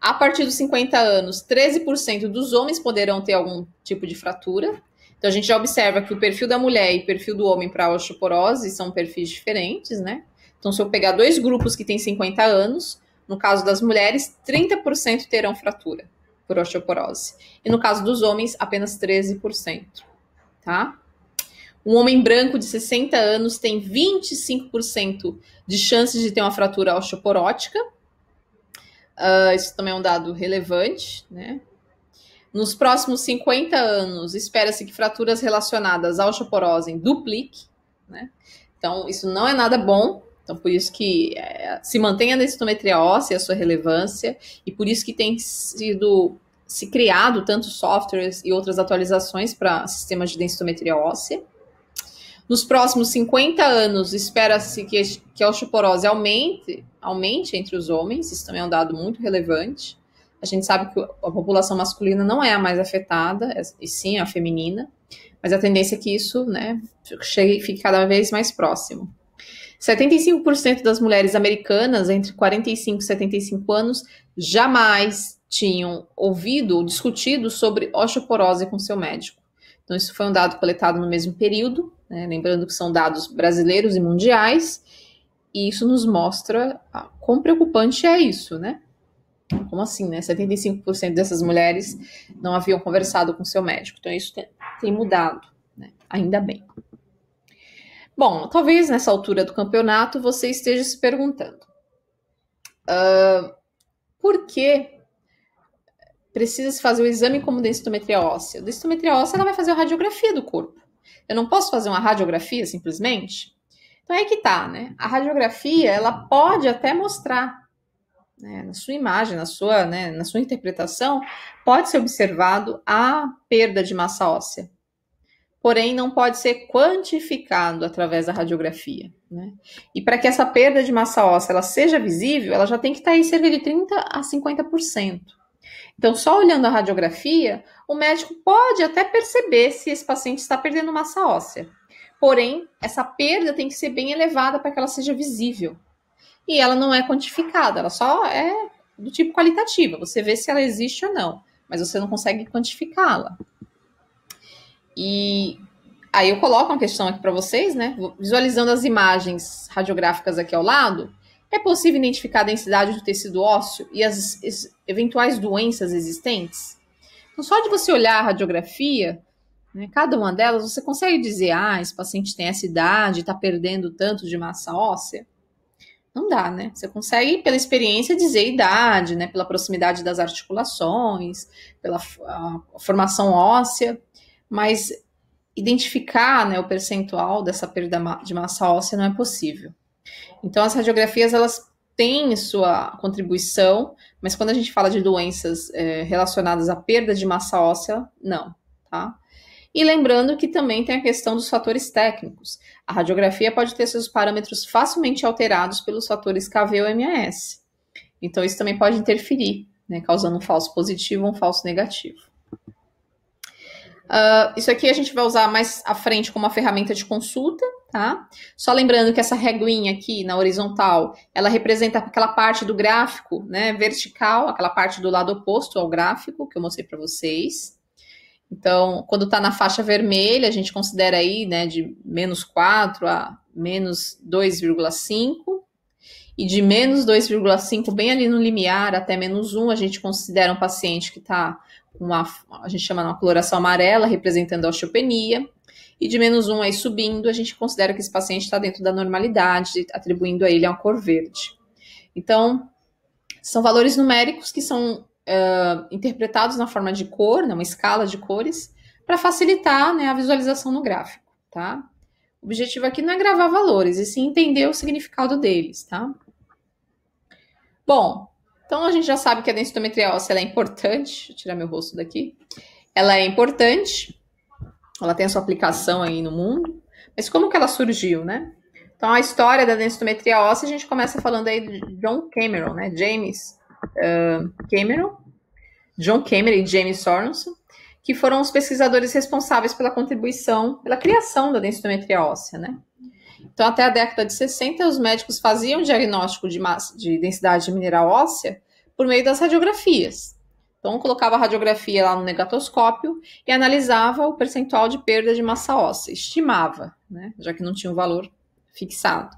Speaker 1: A partir dos 50 anos, 13% dos homens poderão ter algum tipo de fratura. Então, a gente já observa que o perfil da mulher e o perfil do homem para a osteoporose são perfis diferentes, né? Então, se eu pegar dois grupos que têm 50 anos, no caso das mulheres, 30% terão fratura por osteoporose. E no caso dos homens, apenas 13%, tá? Um homem branco de 60 anos tem 25% de chances de ter uma fratura osteoporótica. Isso também é um dado relevante, né? Nos próximos 50 anos, espera-se que fraturas relacionadas à osteoporose dupliquem, né? Então, isso não é nada bom. Então, por isso que se mantém a densitometria óssea, a sua relevância, e por isso que tem se criado tantos softwares e outras atualizações para sistemas de densitometria óssea. Nos próximos 50 anos, espera-se que a osteoporose aumente entre os homens, isso também é um dado muito relevante. A gente sabe que a população masculina não é a mais afetada, e sim a feminina, mas a tendência é que isso, né, fique cada vez mais próximo. 75% das mulheres americanas entre 45 e 75 anos jamais tinham ouvido ou discutido sobre osteoporose com seu médico. Então, isso foi um dado coletado no mesmo período, né? Lembrando que são dados brasileiros e mundiais, e isso nos mostra quão preocupante é isso, né? Como assim, né? 75% dessas mulheres não haviam conversado com seu médico. Então, isso tem mudado, né? Ainda bem. Bom, talvez nessa altura do campeonato você esteja se perguntando por que precisa se fazer o exame como densitometria óssea? A densitometria óssea ela vai fazer a radiografia do corpo. Eu não posso fazer uma radiografia simplesmente? Então é que tá, né? A radiografia ela pode até mostrar, né, na sua imagem, na sua interpretação, pode ser observado a perda de massa óssea. Porém, não pode ser quantificado através da radiografia, né? E para que essa perda de massa óssea ela seja visível, ela já tem que estar em cerca de 30% a 50%. Então, só olhando a radiografia, o médico pode até perceber se esse paciente está perdendo massa óssea. Porém, essa perda tem que ser bem elevada para que ela seja visível. E ela não é quantificada, ela só é do tipo qualitativa. Você vê se ela existe ou não, mas você não consegue quantificá-la. E aí eu coloco uma questão aqui para vocês, né? Visualizando as imagens radiográficas aqui ao lado, é possível identificar a densidade do tecido ósseo e as eventuais doenças existentes? Então, só de você olhar a radiografia, né, cada uma delas, você consegue dizer, esse paciente tem essa idade, está perdendo tanto de massa óssea? Não dá, né? Você consegue, pela experiência, dizer a idade, né? Pela proximidade das articulações, pela formação óssea, mas identificar, né, o percentual dessa perda de massa óssea não é possível. Então, as radiografias, elas têm sua contribuição, mas quando a gente fala de doenças relacionadas à perda de massa óssea, não, tá? E lembrando que também tem a questão dos fatores técnicos. A radiografia pode ter seus parâmetros facilmente alterados pelos fatores KV ou MS. Então, isso também pode interferir, né, causando um falso positivo ou um falso negativo. Isso aqui a gente vai usar mais à frente como uma ferramenta de consulta, tá? Só lembrando que essa reguinha aqui na horizontal, ela representa aquela parte do gráfico, né, vertical, aquela parte do lado oposto ao gráfico que eu mostrei para vocês. Então, quando está na faixa vermelha, a gente considera aí, né, de menos 4 a menos 2,5. E de menos 2,5, bem ali no limiar, até menos 1, a gente considera um paciente que está com a gente chama de uma coloração amarela, representando a osteopenia. E de menos 1 aí subindo, a gente considera que esse paciente está dentro da normalidade, atribuindo a ele uma cor verde. Então, são valores numéricos que são interpretados na forma de cor, né, uma escala de cores, para facilitar, né, a visualização no gráfico, tá? O objetivo aqui não é gravar valores, e sim entender o significado deles, tá? Bom, então a gente já sabe que a densitometria óssea ela é importante. Deixa eu tirar meu rosto daqui. Ela é importante, ela tem a sua aplicação aí no mundo, mas como que ela surgiu, né? Então a história da densitometria óssea a gente começa falando aí de John Cameron, né? John Cameron e James Sorensen, que foram os pesquisadores responsáveis pela contribuição, pela criação da densitometria óssea, né? Então, até a década de 60, os médicos faziam diagnóstico de densidade mineral óssea por meio das radiografias. Então, colocava a radiografia lá no negatoscópio e analisava o percentual de perda de massa óssea, estimava, né, já que não tinha um valor fixado.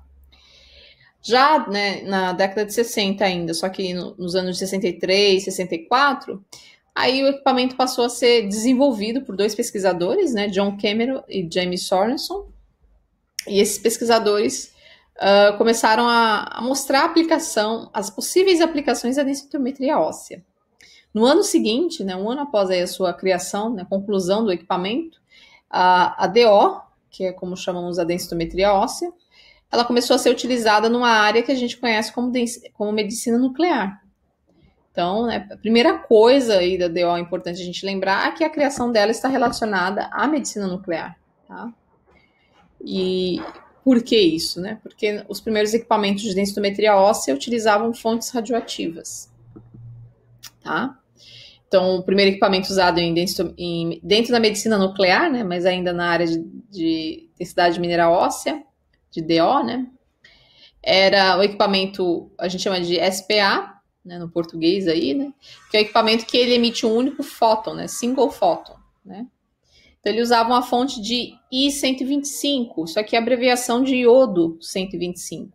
Speaker 1: Já, né, na década de 60 ainda, só que nos anos de 63, 64, aí o equipamento passou a ser desenvolvido por dois pesquisadores, né, John Cameron e James Sorensen, e esses pesquisadores começaram a mostrar a aplicação, as possíveis aplicações da densitometria óssea. No ano seguinte, né, um ano após aí a sua criação, né, a conclusão do equipamento, a DO, que é como chamamos a densitometria óssea, ela começou a ser utilizada numa área que a gente conhece como medicina nuclear. Então, né, a primeira coisa aí da DO importante a gente lembrar é que a criação dela está relacionada à medicina nuclear, tá? E por que isso, né? Porque os primeiros equipamentos de densitometria óssea utilizavam fontes radioativas, tá? Então, o primeiro equipamento usado dentro da medicina nuclear, né, mas ainda na área de densidade mineral óssea, de DO, né, era o equipamento, a gente chama de SPA, né, no português aí, né, que é o equipamento que ele emite um único fóton, né, single photon, né. Então, ele usava uma fonte de I-125, isso aqui é a abreviação de iodo 125.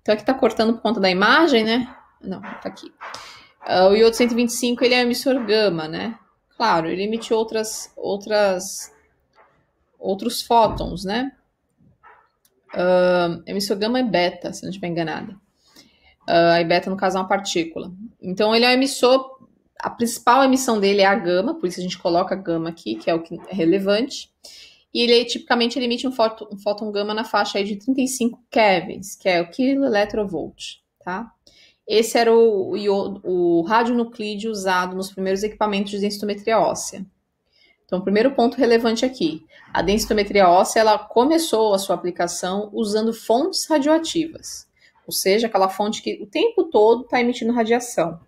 Speaker 1: Então, aqui tá cortando por conta da imagem, né? Não, tá aqui. O iodo 125, ele é um emissor gama, né? Claro, ele emite outros fótons, né? Emissor gama é beta, se não estiver enganada. A beta, no caso, é uma partícula. Então, ele é um emissor. A principal emissão dele é a gama, por isso a gente coloca a gama aqui, que é o que é relevante. E ele, tipicamente, ele emite um fóton gama na faixa aí de 35 kelvins, que é o quiloelectrovolt, tá? Esse era o radionuclídeo usado nos primeiros equipamentos de densitometria óssea. Então, o primeiro ponto relevante aqui, a densitometria óssea, ela começou a sua aplicação usando fontes radioativas, ou seja, aquela fonte que o tempo todo está emitindo radiação.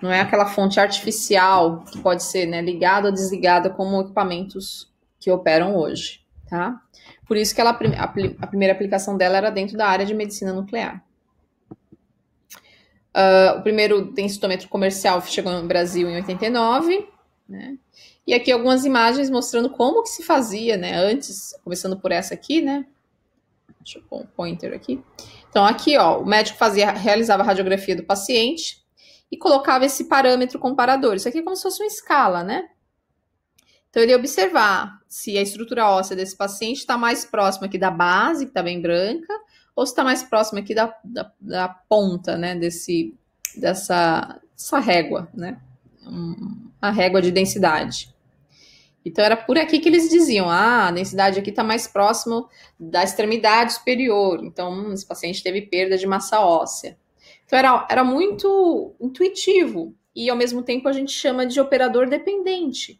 Speaker 1: Não é aquela fonte artificial que pode ser, né, ligada ou desligada como equipamentos que operam hoje, tá? Por isso que a primeira aplicação dela era dentro da área de medicina nuclear. O primeiro densitômetro comercial chegou no Brasil em 89, né? E aqui algumas imagens mostrando como que se fazia, né? Antes, começando por essa aqui, né? Deixa eu pôr um pointer aqui. Então, aqui, ó, o médico realizava a radiografia do paciente e colocava esse parâmetro comparador. Isso aqui é como se fosse uma escala, né? Então, ele ia observar se a estrutura óssea desse paciente está mais próxima aqui da base, que está bem branca, ou se está mais próxima aqui da ponta, né, dessa régua, né? A régua de densidade. Então, era por aqui que eles diziam, a densidade aqui está mais próximo da extremidade superior. Então, esse paciente teve perda de massa óssea. Então, era muito intuitivo. E, ao mesmo tempo, a gente chama de operador dependente,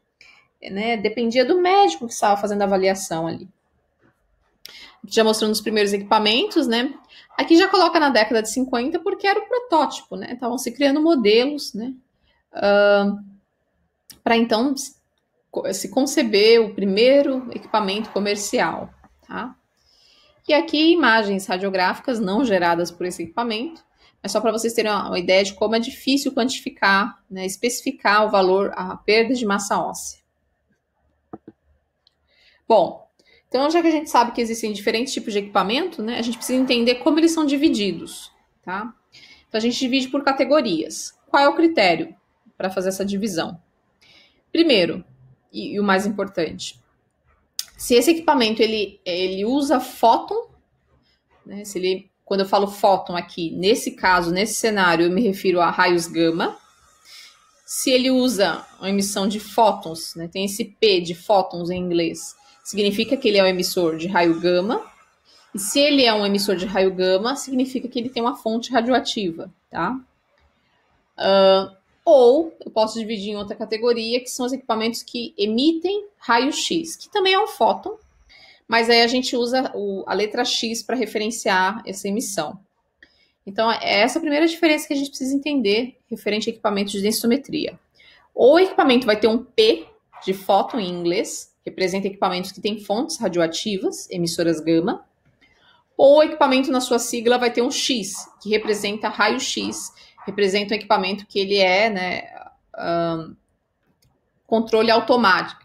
Speaker 1: né? Dependia do médico que estava fazendo a avaliação ali. Já mostrando os primeiros equipamentos, né? Aqui já coloca na década de 50, porque era o protótipo, né? Estavam se criando modelos, né? Para então se conceber o primeiro equipamento comercial, tá? E aqui imagens radiográficas não geradas por esse equipamento, mas só para vocês terem uma ideia de como é difícil quantificar, né, especificar o valor, a perda de massa óssea. Bom, então já que a gente sabe que existem diferentes tipos de equipamento, né, a gente precisa entender como eles são divididos, tá? Então a gente divide por categorias. Qual é o critério para fazer essa divisão? Primeiro, e o mais importante, se esse equipamento ele usa fóton, né, quando eu falo fóton aqui, nesse caso, nesse cenário, eu me refiro a raios gama, Se ele usa a emissão de fótons, né, tem esse P de fótons em inglês, significa que ele é um emissor de raio gama. E se ele é um emissor de raio gama, significa que ele tem uma fonte radioativa, tá? Ou eu posso dividir em outra categoria, que são os equipamentos que emitem raio-x, que também é um fóton, mas aí a gente usa a letra X para referenciar essa emissão. Então, é essa a primeira diferença que a gente precisa entender referente a equipamentos de densitometria. Ou o equipamento vai ter um P de fóton em inglês, representa equipamentos que têm fontes radioativas, emissoras gama, ou o equipamento na sua sigla vai ter um X, que representa raio-x, representa um equipamento que ele é, né, controle automático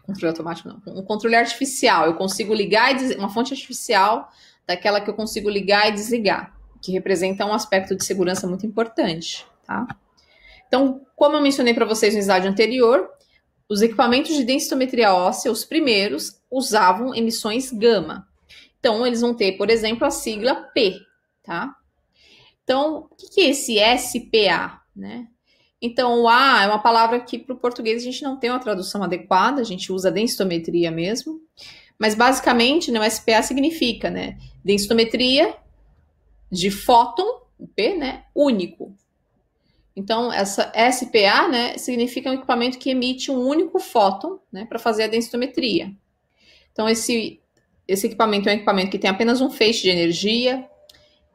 Speaker 1: não, um controle artificial, eu consigo ligar e uma fonte artificial daquela que eu consigo ligar e desligar, que representa um aspecto de segurança muito importante, tá? Então, como eu mencionei para vocês no slide anterior, os equipamentos de densitometria óssea, os primeiros, usavam emissões gama. Então, eles vão ter, por exemplo, a sigla P, tá? Então, o que é esse SPA, né? Então, o A é uma palavra que para o português a gente não tem uma tradução adequada, a gente usa densitometria mesmo. Mas, basicamente, né, o SPA significa, né, densitometria de fóton, o P, né, único. Então, essa SPA, né, significa um equipamento que emite um único fóton, né, para fazer a densitometria. Então, esse equipamento é um equipamento que tem apenas um feixe de energia.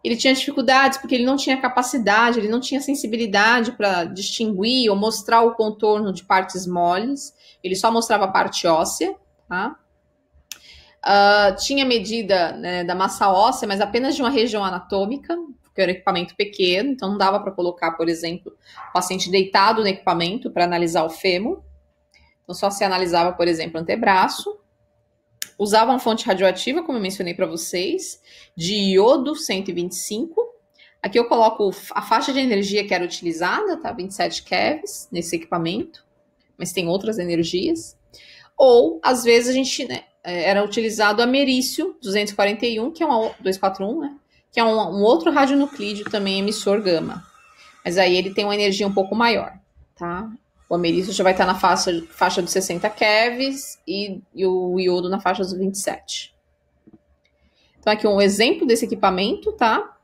Speaker 1: Ele tinha dificuldades porque ele não tinha capacidade, ele não tinha sensibilidade para distinguir ou mostrar o contorno de partes moles. Ele só mostrava a parte óssea, tá? Tinha medida, né, da massa óssea, mas apenas de uma região anatômica, porque era um equipamento pequeno, então não dava para colocar, por exemplo, o paciente deitado no equipamento para analisar o fêmur. Então só se analisava, por exemplo, o antebraço. Usava uma fonte radioativa, como eu mencionei para vocês, de iodo 125. Aqui eu coloco a faixa de energia que era utilizada, tá? 27 kevs nesse equipamento, mas tem outras energias. Ou, às vezes, a gente, né, era utilizado ameriço 241, que é 241, né? Que é um outro radionuclídeo também emissor gama. Mas aí ele tem uma energia um pouco maior, tá? O ameriço já vai estar na faixa dos 60 kevs e o iodo na faixa dos 27. Então, aqui um exemplo desse equipamento, tá?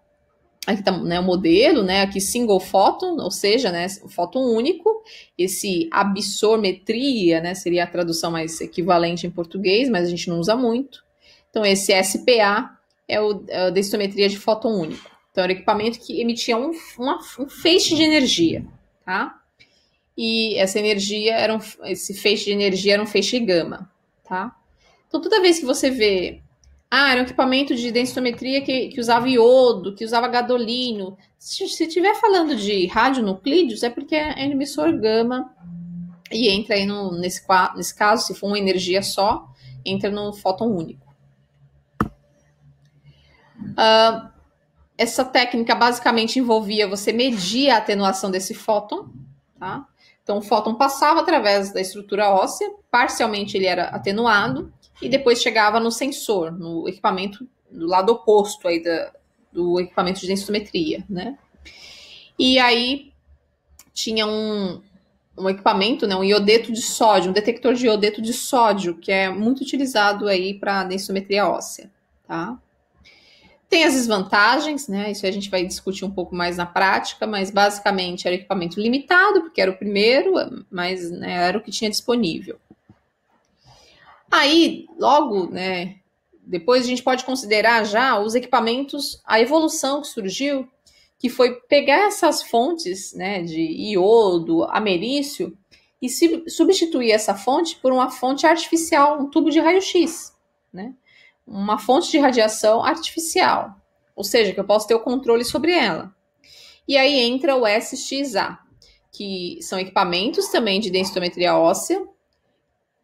Speaker 1: Aqui está, né, o modelo, né? Aqui single photon, ou seja, né, fóton único. Esse absormetria, né, seria a tradução mais equivalente em português, mas a gente não usa muito. Então, esse SPA é a densitometria de fóton único. Então, era um equipamento que emitia um feixe de energia, tá? E essa energia esse feixe de energia era um feixe gama, tá? Então, toda vez que você vê, era um equipamento de densitometria que usava iodo, que usava gadolino, se estiver falando de radionuclídeos, é porque é emissor gama e entra aí nesse caso, se for uma energia só, entra no fóton único. Essa técnica basicamente envolvia você medir a atenuação desse fóton, tá? Então, o fóton passava através da estrutura óssea, parcialmente ele era atenuado, e depois chegava no sensor, no equipamento do lado oposto aí do equipamento de densitometria, né? E aí tinha um equipamento, né, um iodeto de sódio, um detector de iodeto de sódio, que é muito utilizado aí para densitometria óssea, tá? Tem as desvantagens, né? Isso a gente vai discutir um pouco mais na prática, mas basicamente era equipamento limitado, porque era o primeiro, mas, né, era o que tinha disponível. Aí, logo, né, depois a gente pode considerar já os equipamentos, a evolução que surgiu, que foi pegar essas fontes, né, de iodo, ameriço, e substituir essa fonte por uma fonte artificial, um tubo de raio-x, né? Uma fonte de radiação artificial, ou seja, que eu posso ter o controle sobre ela. E aí entra o SXA, que são equipamentos também de densitometria óssea,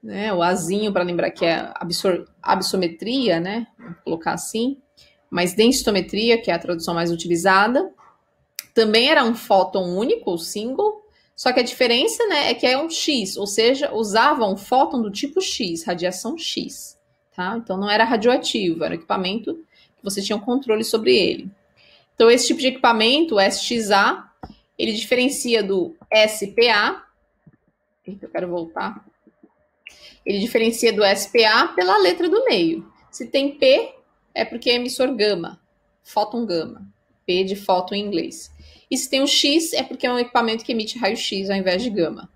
Speaker 1: né? O Azinho, para lembrar que é absormetria, né? Vou colocar assim, mas densitometria, que é a tradução mais utilizada. Também era um fóton único, ou single, só que a diferença, né, é que é um X, ou seja, usava um fóton do tipo X, radiação X. Tá? Então, não era radioativo, era um equipamento que você tinha um controle sobre ele. Então, esse tipo de equipamento, o SXA, ele diferencia do SPA, eu quero voltar. Ele diferencia do SPA pela letra do meio. Se tem P, é porque é emissor gama, fóton gama. P de fóton em inglês. E se tem o X, é porque é um equipamento que emite raio-X ao invés de gama.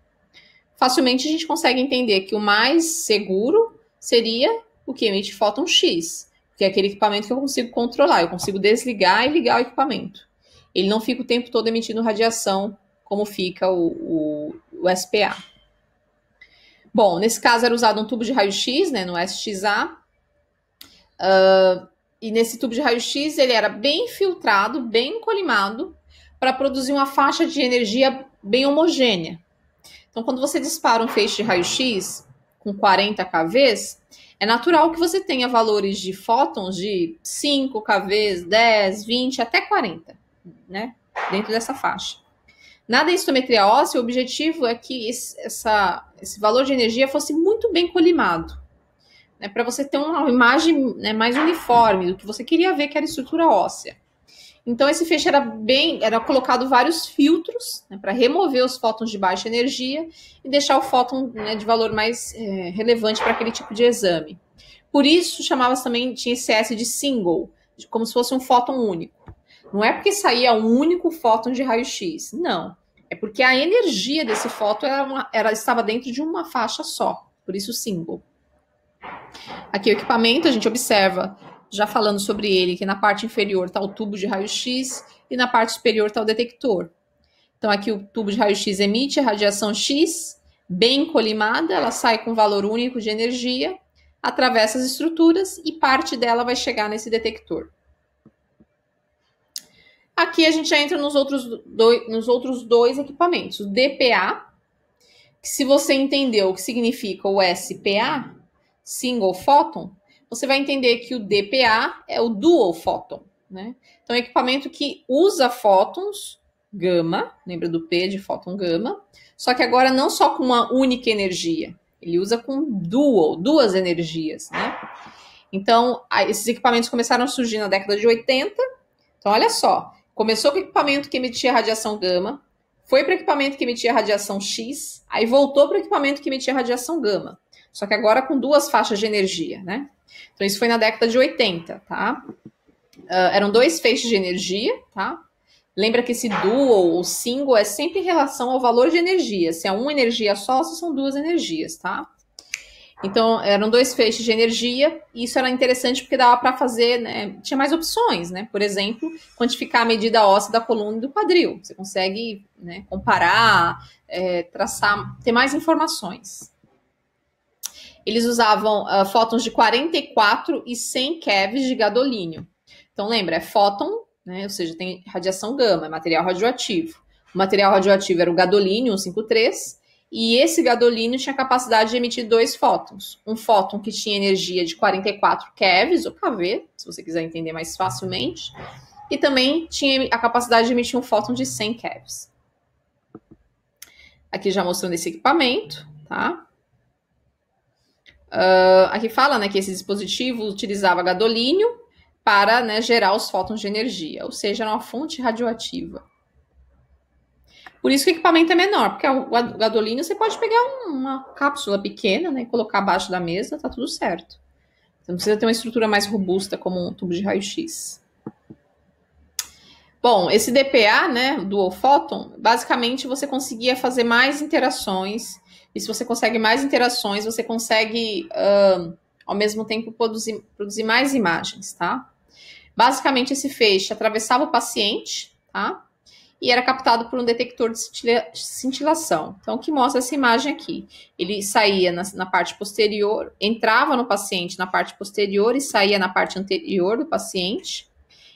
Speaker 1: Facilmente a gente consegue entender que o mais seguro seria o que emite fóton X, que é aquele equipamento que eu consigo controlar, eu consigo desligar e ligar o equipamento. Ele não fica o tempo todo emitindo radiação, como fica o SPA. Bom, nesse caso era usado um tubo de raio-X, né, no SXA, e nesse tubo de raio-X ele era bem filtrado, bem colimado, para produzir uma faixa de energia bem homogênea. Então, quando você dispara um feixe de raio-X com 40 kVs, é natural que você tenha valores de fótons de 5 kVs, 10, 20, até 40, né? Dentro dessa faixa. Na densitometria óssea, o objetivo é que esse valor de energia fosse muito bem colimado, né? Para você ter uma imagem, né, mais uniforme do que você queria ver, que era a estrutura óssea. Então, esse feixe era colocado vários filtros, né, para remover os fótons de baixa energia e deixar o fóton, né, de valor mais relevante para aquele tipo de exame. Por isso, chamava-se também, tinha esse S de single, como se fosse um fóton único. Não é porque saía um único fóton de raio-X, não. É porque a energia desse fóton estava dentro de uma faixa só, por isso single. Aqui o equipamento, a gente observa, já falando sobre ele, que na parte inferior está o tubo de raio-X e na parte superior está o detector. Então, aqui o tubo de raio-X emite a radiação X, bem colimada, ela sai com valor único de energia, atravessa as estruturas e parte dela vai chegar nesse detector. Aqui a gente já entra nos outros dois equipamentos. O DPA, que se você entendeu o que significa o SPA, Single Photon, você vai entender que o DPA é o Dual Photon, né? Então, é um equipamento que usa fótons gama, lembra do P de fóton gama, só que agora não só com uma única energia, ele usa com duas energias, né? Então, esses equipamentos começaram a surgir na década de 80. Então, olha só, começou com o equipamento que emitia radiação gama, foi para o equipamento que emitia radiação X, aí voltou para o equipamento que emitia radiação gama, só que agora com duas faixas de energia, né? Então, isso foi na década de 80, tá? Eram dois feixes de energia, tá? Lembra que esse dual ou single é sempre em relação ao valor de energia. Se é uma energia só, se são duas energias, tá? Então, eram dois feixes de energia, e isso era interessante porque dava para fazer, né? Tinha mais opções, né? Por exemplo, quantificar a medida óssea da coluna e do quadril. Você consegue, né, comparar, traçar, ter mais informações. Eles usavam fótons de 44 e 100 keVs de gadolínio. Então, lembra, é fóton, né? Ou seja, tem radiação gama, é material radioativo. O material radioativo era o gadolínio 153, e esse gadolínio tinha capacidade de emitir dois fótons. Um fóton que tinha energia de 44 keVs, ou kV, se você quiser entender mais facilmente, e também tinha a capacidade de emitir um fóton de 100 keVs. Aqui já mostrando esse equipamento, tá? Aqui fala, né, que esse dispositivo utilizava gadolínio para, né, gerar os fótons de energia, ou seja, era uma fonte radioativa. Por isso que o equipamento é menor, porque o gadolínio você pode pegar uma cápsula pequena, né, e colocar abaixo da mesa, tá tudo certo. Você não precisa ter uma estrutura mais robusta como um tubo de raio-X. Bom, esse DPA, né, Dual Photon, basicamente você conseguia fazer mais interações, e se você consegue mais interações, você consegue, ao mesmo tempo, produzir mais imagens, tá? Basicamente, esse feixe atravessava o paciente, tá? E era captado por um detector de cintilação. Então, o que mostra essa imagem aqui? Ele saía na parte posterior, entrava no paciente na parte posterior e saía na parte anterior do paciente,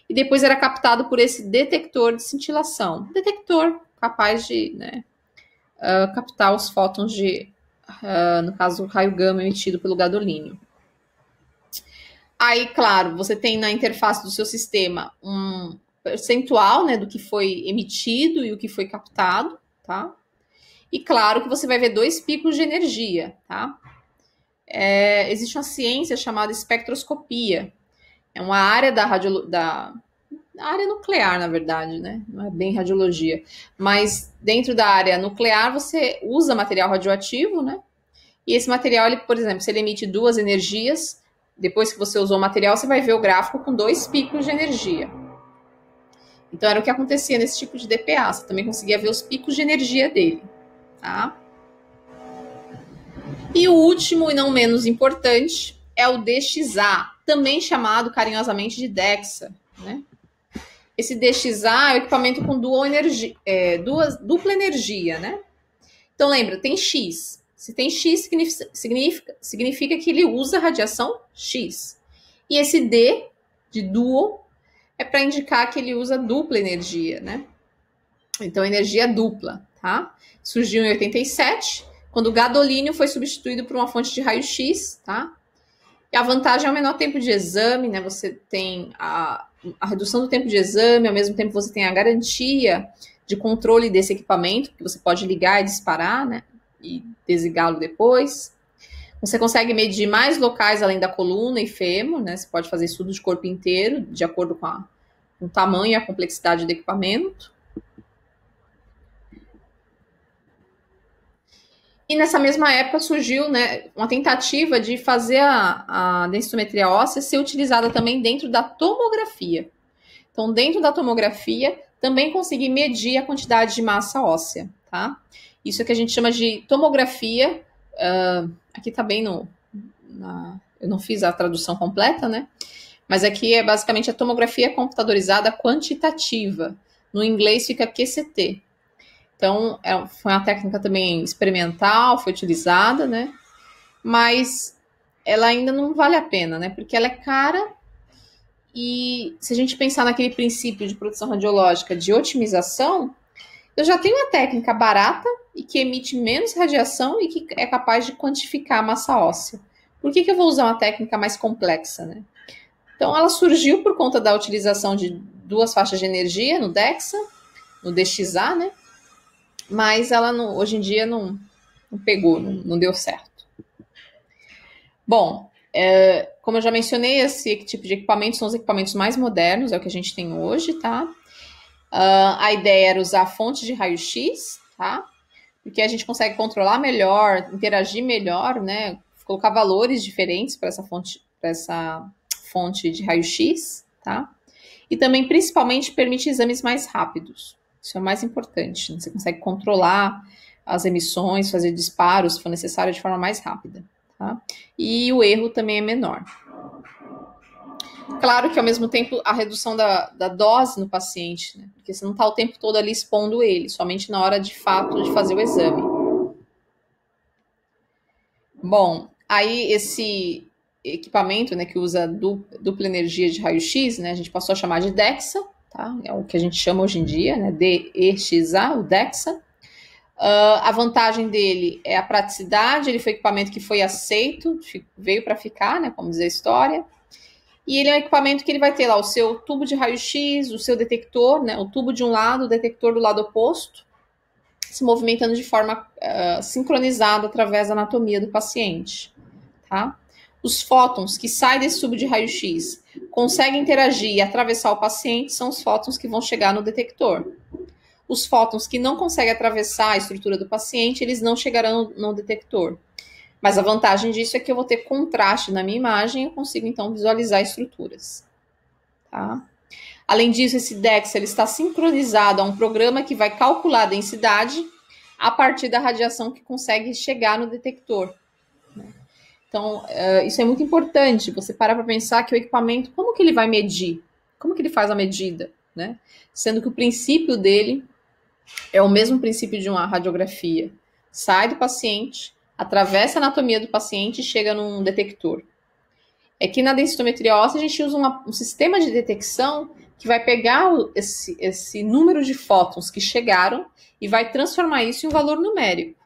Speaker 1: e depois era captado por esse detector de cintilação. Detector capaz de, né, captar os fótons de, no caso, o raio gama emitido pelo gadolínio. Aí, claro, você tem na interface do seu sistema um percentual, né, do que foi emitido e o que foi captado, tá? E claro que você vai ver dois picos de energia, tá? Existe uma ciência chamada espectroscopia. É uma área a área nuclear, na verdade, né? Não é bem radiologia. Mas dentro da área nuclear, você usa material radioativo, né? E esse material, ele, por exemplo, se ele emite duas energias, depois que você usou o material, você vai ver o gráfico com dois picos de energia. Então, era o que acontecia nesse tipo de DPA. Você também conseguia ver os picos de energia dele, tá? E o último e não menos importante é o DXA, também chamado carinhosamente de DEXA, né? Esse DXA é o equipamento com dupla energia, né? Então lembra, tem X. Se tem X, significa que ele usa radiação X. E esse D, de duo, é para indicar que ele usa dupla energia, né? Então, energia dupla, tá? Surgiu em 87, quando o gadolínio foi substituído por uma fonte de raio-x, tá? E a vantagem é o menor tempo de exame, né? Você tem a redução do tempo de exame, ao mesmo tempo você tem a garantia de controle desse equipamento, que você pode ligar e disparar, né? E desligá-lo depois. Você consegue medir mais locais além da coluna e fêmur, né? Você pode fazer estudo de corpo inteiro, de acordo com o tamanho e a complexidade do equipamento. E nessa mesma época surgiu, né, uma tentativa de fazer a densitometria óssea ser utilizada também dentro da tomografia. Então, dentro da tomografia, também conseguir medir a quantidade de massa óssea, tá? Isso é que a gente chama de tomografia. Aqui tá bem eu não fiz a tradução completa, né? Mas aqui é basicamente a tomografia computadorizada quantitativa. No inglês fica QCT. Então, foi uma técnica também experimental, foi utilizada, né? Mas ela ainda não vale a pena, né? Porque ela é cara e se a gente pensar naquele princípio de produção radiológica de otimização, eu já tenho uma técnica barata e que emite menos radiação e que é capaz de quantificar a massa óssea. Por que eu vou usar uma técnica mais complexa, né? Então, ela surgiu por conta da utilização de duas faixas de energia no DEXA, no DXA, né? Mas ela hoje em dia não pegou, não deu certo. Bom, como eu já mencionei, esse tipo de equipamento são os equipamentos mais modernos, é o que a gente tem hoje, tá? A ideia era usar fonte de raio-x, tá? Porque a gente consegue controlar melhor, interagir melhor, né? Colocar valores diferentes para essa fonte de raio-x, tá? E também, principalmente, permite exames mais rápidos. Isso é o mais importante. Né? Você consegue controlar as emissões, fazer disparos, se for necessário, de forma mais rápida. Tá? E o erro também é menor. Claro que, ao mesmo tempo, a redução da dose no paciente, né? Porque você não está o tempo todo ali expondo ele, somente na hora, de fato, de fazer o exame. Bom, aí esse equipamento, né, que usa dupla energia de raio-x, né, a gente passou a chamar de DEXA, tá? É o que a gente chama hoje em dia, né, DEXA, o DEXA. A vantagem dele é a praticidade, ele foi um equipamento que foi aceito, veio para ficar, né, como diz a história. E ele é um equipamento que ele vai ter lá o seu tubo de raio-x, o seu detector, né, o tubo de um lado, o detector do lado oposto, se movimentando de forma sincronizada através da anatomia do paciente, tá? Os fótons que saem desse tubo de raio-x conseguem interagir e atravessar o paciente são os fótons que vão chegar no detector. Os fótons que não conseguem atravessar a estrutura do paciente, eles não chegarão no detector. Mas a vantagem disso é que eu vou ter contraste na minha imagem e eu consigo, então, visualizar estruturas. Tá? Além disso, esse DEXA ele está sincronizado a um programa que vai calcular a densidade a partir da radiação que consegue chegar no detector. Então, isso é muito importante, você parar para pensar que o equipamento, como que ele vai medir? Como que ele faz a medida? Né? Sendo que o princípio dele é o mesmo princípio de uma radiografia. Sai do paciente, atravessa a anatomia do paciente e chega num detector. É que na densitometria óssea a gente usa um sistema de detecção que vai pegar esse número de fótons que chegaram e vai transformar isso em um valor numérico.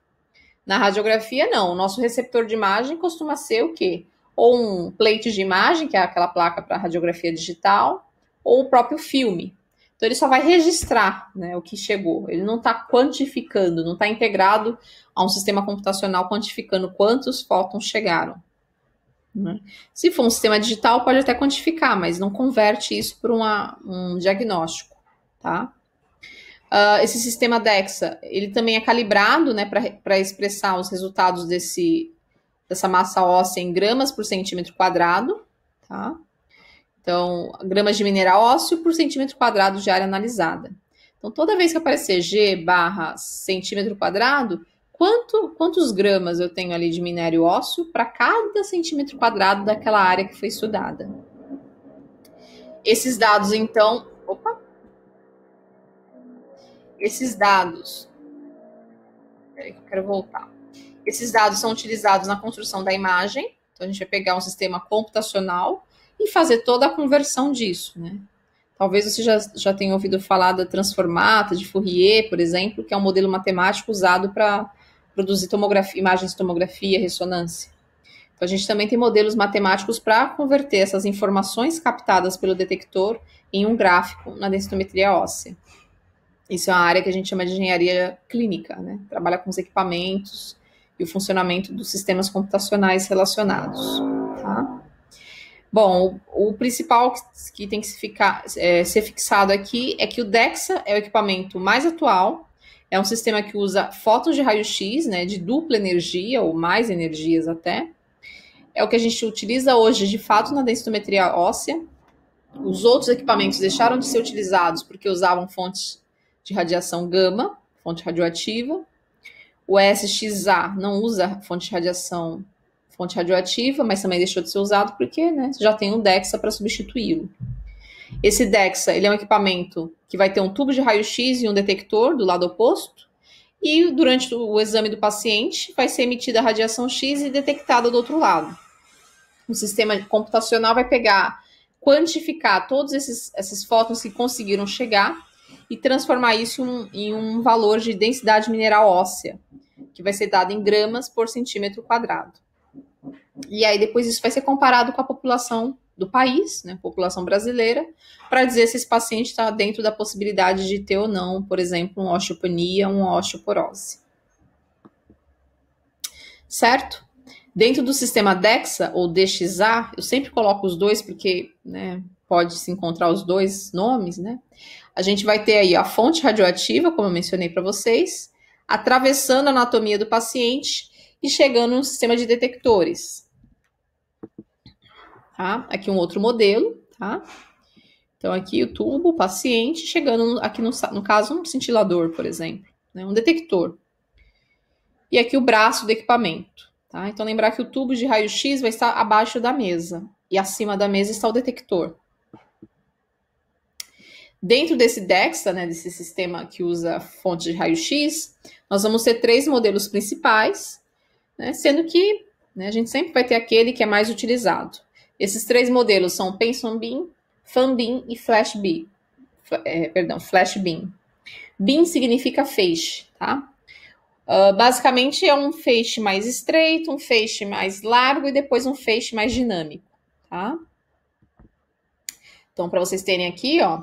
Speaker 1: Na radiografia, não. O nosso receptor de imagem costuma ser o quê? Ou um plate de imagem, que é aquela placa para radiografia digital, ou o próprio filme. Então, ele só vai registrar, né, o que chegou. Ele não está quantificando, não está integrado a um sistema computacional quantificando quantos fótons chegaram. né? Se for um sistema digital, pode até quantificar, mas não converte isso para um diagnóstico, tá? Esse sistema DEXA, ele também é calibrado, né, para expressar os resultados dessa massa óssea em gramas por centímetro quadrado, tá? Então, gramas de mineral ósseo por centímetro quadrado de área analisada. Então, toda vez que aparecer G barra centímetro quadrado, quantos gramas eu tenho ali de minério ósseo para cada centímetro quadrado daquela área que foi estudada. Esses dados, então... Esses dados... Peraí que eu quero voltar. Esses dados são utilizados na construção da imagem. Então, a gente vai pegar um sistema computacional e fazer toda a conversão disso, né? Talvez você já tenha ouvido falar da transformata de Fourier, por exemplo, que é um modelo matemático usado para produzir imagens de tomografia, ressonância. Então, a gente também tem modelos matemáticos para converter essas informações captadas pelo detector em um gráfico na densitometria óssea. Isso é uma área que a gente chama de engenharia clínica, né? Trabalha com os equipamentos e o funcionamento dos sistemas computacionais relacionados, tá? Bom, o principal que tem que ser fixado aqui é que o DEXA é o equipamento mais atual, é um sistema que usa fótons de raio-x, né, de dupla energia, ou mais energias até. É o que a gente utiliza hoje, de fato, na densitometria óssea. Os outros equipamentos deixaram de ser utilizados porque usavam fontes de radiação gama, fonte radioativa. O SXA não usa fonte radioativa, mas também deixou de ser usado porque, né, já tem um DEXA para substituí-lo. Esse DEXA, ele é um equipamento que vai ter um tubo de raio-x e um detector do lado oposto, e durante o exame do paciente vai ser emitida a radiação X e detectada do outro lado. O sistema computacional vai quantificar todos esses fótons que conseguiram chegar e transformar isso em um valor de densidade mineral óssea, que vai ser dado em gramas por centímetro quadrado. E aí depois isso vai ser comparado com a população do país, né, população brasileira, para dizer se esse paciente está dentro da possibilidade de ter ou não, por exemplo, uma osteopenia, uma osteoporose. Certo? Dentro do sistema DEXA ou DXA, eu sempre coloco os dois porque, né, pode se encontrar os dois nomes, né? A gente vai ter aí a fonte radioativa, como eu mencionei para vocês, atravessando a anatomia do paciente e chegando no sistema de detectores. Tá? Aqui um outro modelo, tá? Então aqui o tubo, o paciente, chegando aqui no caso um cintilador, por exemplo, né? Um detector. E aqui o braço do equipamento, tá? Então lembrar que o tubo de raio-x vai estar abaixo da mesa e acima da mesa está o detector. Dentro desse DEXA, né, desse sistema que usa fonte de raio-x, nós vamos ter 3 modelos principais, né, sendo que, né, a gente sempre vai ter aquele que é mais utilizado. Esses 3 modelos são Penson Beam, Fan Beam e Flash Beam. Flash Beam. Beam significa feixe, tá? Basicamente é um feixe mais estreito, um feixe mais largo e depois um feixe mais dinâmico, tá? Então, para vocês terem aqui, ó,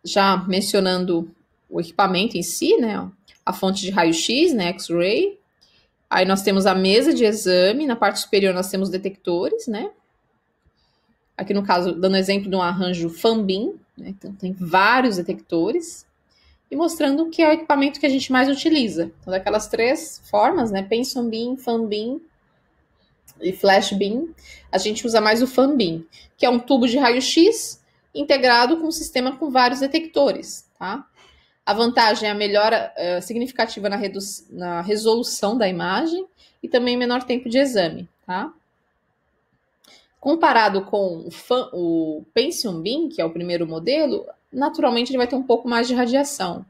Speaker 1: já mencionando o equipamento em si, né? A fonte de raio-x, né? X-ray. Aí nós temos a mesa de exame. Na parte superior nós temos detectores, né? Aqui no caso, dando exemplo de um arranjo Fan Beam, né? Então tem vários detectores. E mostrando que é o equipamento que a gente mais utiliza. Então, daquelas 3 formas, né? Penson Beam, Fan Beam e Flash Beam, a gente usa mais o Fan Beam, que é um tubo de raio-x integrado com um sistema com vários detectores, tá? A vantagem é a melhora significativa na resolução da imagem e também menor tempo de exame, tá? Comparado com o Penson Beam, que é o primeiro modelo, naturalmente ele vai ter um pouco mais de radiação.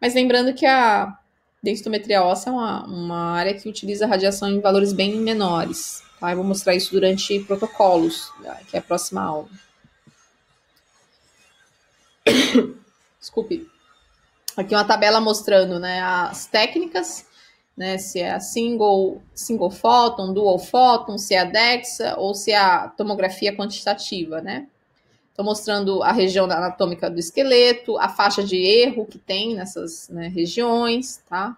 Speaker 1: Mas lembrando que a densitometria óssea é uma área que utiliza radiação em valores bem menores, tá? Eu vou mostrar isso durante protocolos, que é a próxima aula. Desculpe. Aqui uma tabela mostrando, né, as técnicas, né, se é a single photon, dual photon, se é a DEXA ou se é a tomografia quantitativa, né? Estou mostrando a região anatômica do esqueleto, a faixa de erro que tem nessas, né, regiões, tá?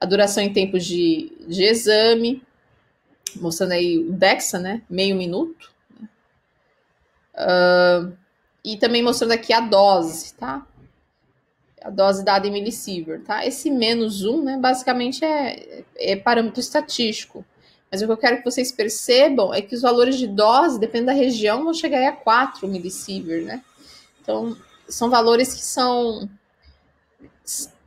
Speaker 1: A duração em tempos de exame. mostrando aí o DEXA, né? Meio minuto. E também mostrando aqui a dose, tá? A dose dada em milisievert, tá? Esse -1, né, basicamente é parâmetro estatístico. Mas o que eu quero que vocês percebam é que os valores de dose, dependendo da região, vão chegar aí a 4 milisievert, né? Então, são valores que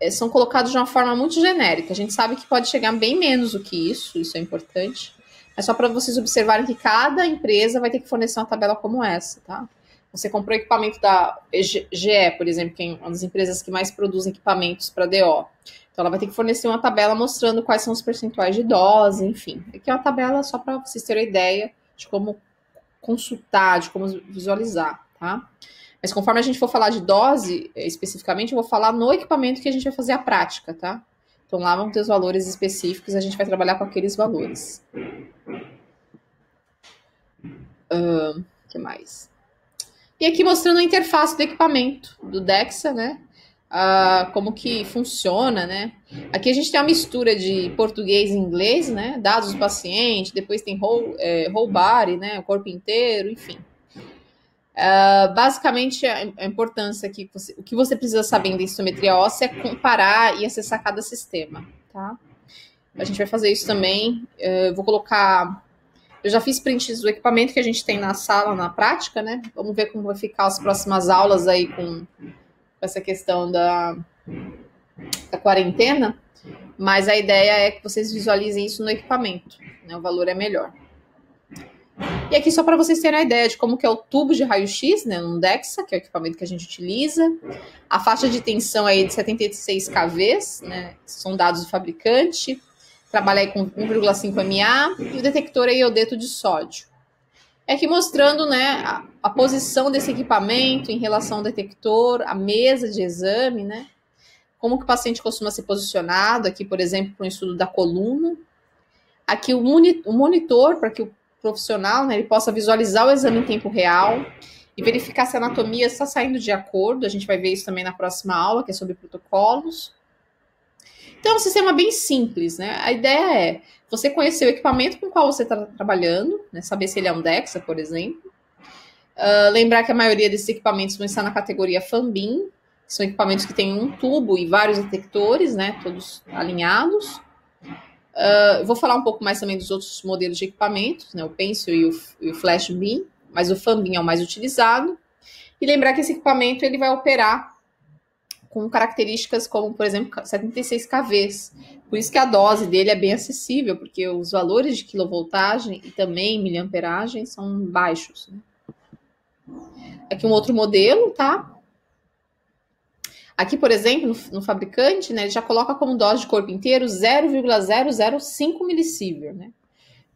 Speaker 1: são colocados de uma forma muito genérica. A gente sabe que pode chegar bem menos do que isso é importante. É só para vocês observarem que cada empresa vai ter que fornecer uma tabela como essa, tá? Você comprou equipamento da GE, por exemplo, que é uma das empresas que mais produzem equipamentos para DO. Então, ela vai ter que fornecer uma tabela mostrando quais são os percentuais de dose, enfim. Aqui é uma tabela só para vocês terem ideia de como consultar, de como visualizar, tá? Mas conforme a gente for falar de dose, especificamente, eu vou falar no equipamento que a gente vai fazer a prática, tá? Então, lá vão ter os valores específicos, a gente vai trabalhar com aqueles valores. Que mais? E aqui mostrando a interface do equipamento, do DEXA, né? Como que funciona, né? Aqui a gente tem uma mistura de português e inglês, né? Dados do paciente, depois tem whole body, né? O corpo inteiro, enfim. Basicamente, a importância aqui, o que você precisa saber em densitometria óssea é comparar e acessar cada sistema, tá? A gente vai fazer isso também. Eu vou colocar... Eu já fiz prints do equipamento que a gente tem na sala, na prática, né? Vamos ver como vai ficar as próximas aulas aí com essa questão da quarentena. Mas a ideia é que vocês visualizem isso no equipamento, né? O valor é melhor. E aqui só para vocês terem a ideia de como que é o tubo de raio-x, né? Um DEXA, que é o equipamento que a gente utiliza. A faixa de tensão aí de 76 kV, né? São dados do fabricante. Trabalha aí com 1,5 MA e o detector é iodeto de sódio. É aqui mostrando, né, a posição desse equipamento em relação ao detector, a mesa de exame, né? Como que o paciente costuma ser posicionado, aqui, por exemplo, para um estudo da coluna. Aqui o monitor, para que o profissional, né, ele possa visualizar o exame em tempo real e verificar se a anatomia está saindo de acordo. A gente vai ver isso também na próxima aula, que é sobre protocolos. Então, é um sistema bem simples, né? A ideia é você conhecer o equipamento com o qual você está trabalhando, né? Saber se ele é um DEXA, por exemplo. Lembrar que a maioria desses equipamentos vão estar na categoria FAMBIM, que são equipamentos que têm um tubo e vários detectores, né? Todos alinhados. Vou falar um pouco mais também dos outros modelos de equipamentos, né? O Pencil e o Flash Beam, mas o FAMBIM é o mais utilizado. E lembrar que esse equipamento ele vai operar com características como, por exemplo, 76 kV. Por isso que a dose dele é bem acessível, porque os valores de quilovoltagem e também miliamperagem são baixos. Né? Aqui um outro modelo, tá? Aqui, por exemplo, no fabricante, né, ele já coloca como dose de corpo inteiro 0,005 milisievert, né?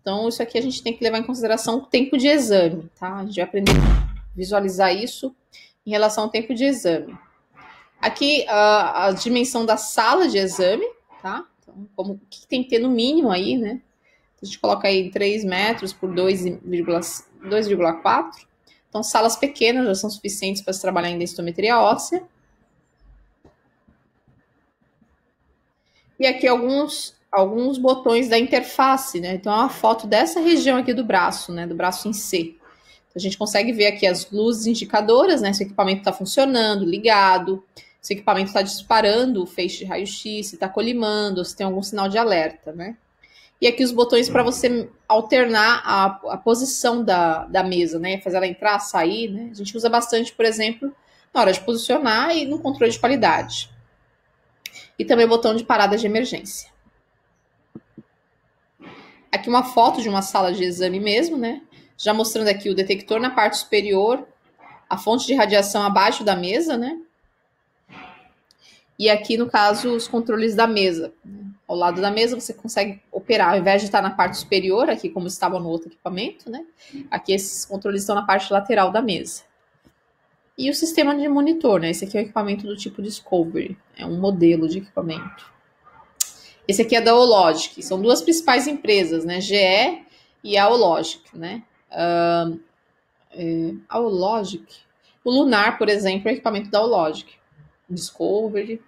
Speaker 1: Então, isso aqui a gente tem que levar em consideração o tempo de exame, tá? A gente vai aprender a visualizar isso em relação ao tempo de exame. Aqui a dimensão da sala de exame, tá? Então, como que tem que ter no mínimo aí, né? A gente coloca aí 3 metros por 2,4. Então, salas pequenas já são suficientes para se trabalhar em densitometria óssea. E aqui alguns botões da interface, né? Então, é uma foto dessa região aqui do braço, né? Do braço em C. Então, a gente consegue ver aqui as luzes indicadoras, né? Se o equipamento está funcionando, ligado, se o equipamento está disparando o feixe de raio-x, se está colimando, se tem algum sinal de alerta, né? E aqui os botões para você alternar a posição da mesa, né? Fazer ela entrar, sair, né? A gente usa bastante, por exemplo, na hora de posicionar e no controle de qualidade. E também o botão de parada de emergência. Aqui uma foto de uma sala de exame mesmo, né? Já mostrando aqui o detector na parte superior, a fonte de radiação abaixo da mesa, né? E aqui, no caso, os controles da mesa. Ao lado da mesa, você consegue operar, ao invés de estar na parte superior, aqui como estava no outro equipamento, né? Aqui esses controles estão na parte lateral da mesa. E o sistema de monitor, né? Esse aqui é o equipamento do tipo Discovery. É um modelo de equipamento. Esse aqui é da Hologic. São duas principais empresas, né? GE e a Hologic, né? A Hologic. O Lunar, por exemplo, é o equipamento da Hologic. Discovery.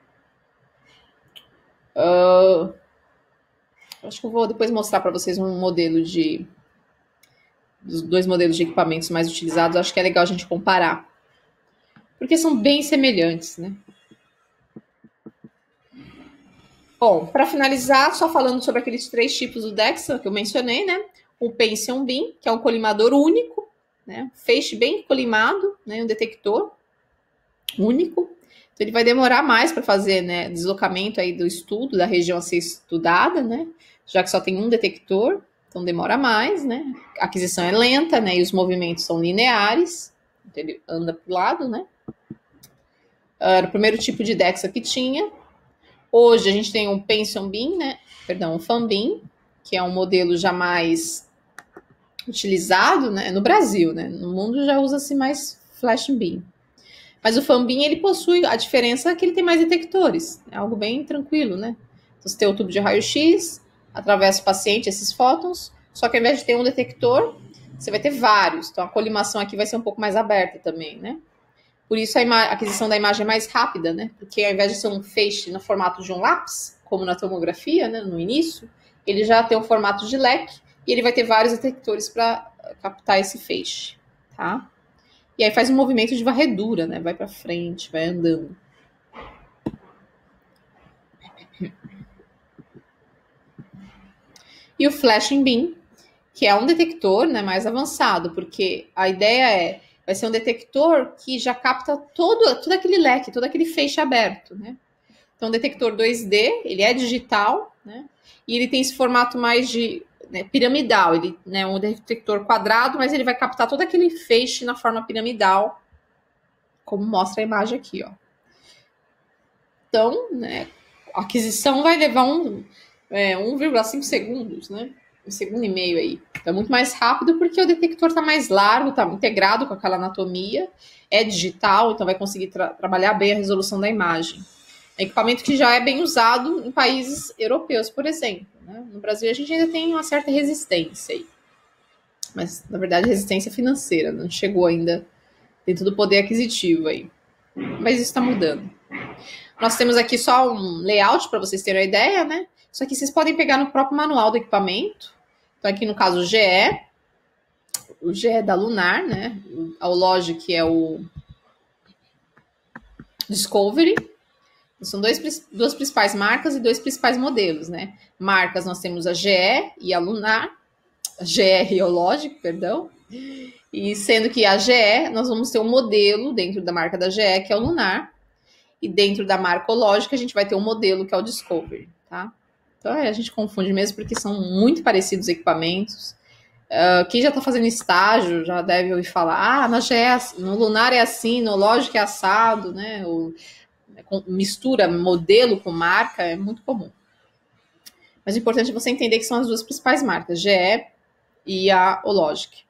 Speaker 1: Acho que eu vou depois mostrar para vocês um modelo dos dois modelos de equipamentos mais utilizados. Acho que é legal a gente comparar, porque são bem semelhantes, né? Bom, para finalizar, só falando sobre aqueles 3 tipos do DEXA que eu mencionei, né? O Pension Beam, que é um colimador único, né? Feixe bem colimado, né? Um detector único. Então, ele vai demorar mais para fazer, né, deslocamento aí do estudo, da região a ser estudada, né? Já que só tem um detector, então demora mais, né? A aquisição é lenta, né? E os movimentos são lineares, então ele anda para o lado, né? Era o primeiro tipo de DEXA que tinha. Hoje a gente tem um Pension Beam, né? Perdão, um Fan Beam, que é um modelo já mais utilizado, né? No Brasil, né? No mundo já usa-se mais Flash Beam. Mas o Fan Beam, ele possui a diferença que ele tem mais detectores. É algo bem tranquilo, né? Então, você tem o tubo de raio-x, atravessa o paciente esses fótons, só que ao invés de ter um detector, você vai ter vários. Então a colimação aqui vai ser um pouco mais aberta também, né? Por isso a aquisição da imagem é mais rápida, né? Porque ao invés de ser um feixe no formato de um lápis, como na tomografia, né, no início, ele já tem um formato de leque e ele vai ter vários detectores para captar esse feixe, tá? E aí faz um movimento de varredura, né? Vai para frente, vai andando. E o flashing beam, que é um detector, né, mais avançado, porque a ideia vai ser um detector que já capta todo aquele leque, todo aquele feixe aberto, né? Então, detector 2D, ele é digital, né? E ele tem esse formato mais de, né, piramidal. Ele é, né, um detector quadrado, mas ele vai captar todo aquele feixe na forma piramidal, como mostra a imagem aqui, ó. Então, né, a aquisição vai levar 1,5 segundos, né? 1,5 segundo aí. Então, é muito mais rápido porque o detector está mais largo, está integrado com aquela anatomia, é digital, então vai conseguir trabalhar bem a resolução da imagem. É equipamento que já é bem usado em países europeus, por exemplo, né? No Brasil, a gente ainda tem uma certa resistência aí. Mas, na verdade, resistência financeira, não chegou ainda dentro do poder aquisitivo aí. Mas isso está mudando. Nós temos aqui só um layout para vocês terem uma ideia, né? Isso aqui vocês podem pegar no próprio manual do equipamento. Então, aqui no caso, o GE é da Lunar, né? A Hologic é o Discovery. São duas principais marcas e 2 principais modelos, né? Marcas, nós temos a GE e a Lunar. A GR e a Hologic, perdão. E sendo que a GE, nós vamos ter um modelo dentro da marca da GE, que é o Lunar. E dentro da marca Hologic, a gente vai ter um modelo que é o Discovery, tá? Então, a gente confunde mesmo porque são muito parecidos os equipamentos. Quem já está fazendo estágio já deve ouvir falar, na GE, no Lunar é assim, no Hologic é assado, né? Mistura modelo com marca é muito comum. Mas o importante é você entender que são as 2 principais marcas, GE e a Hologic.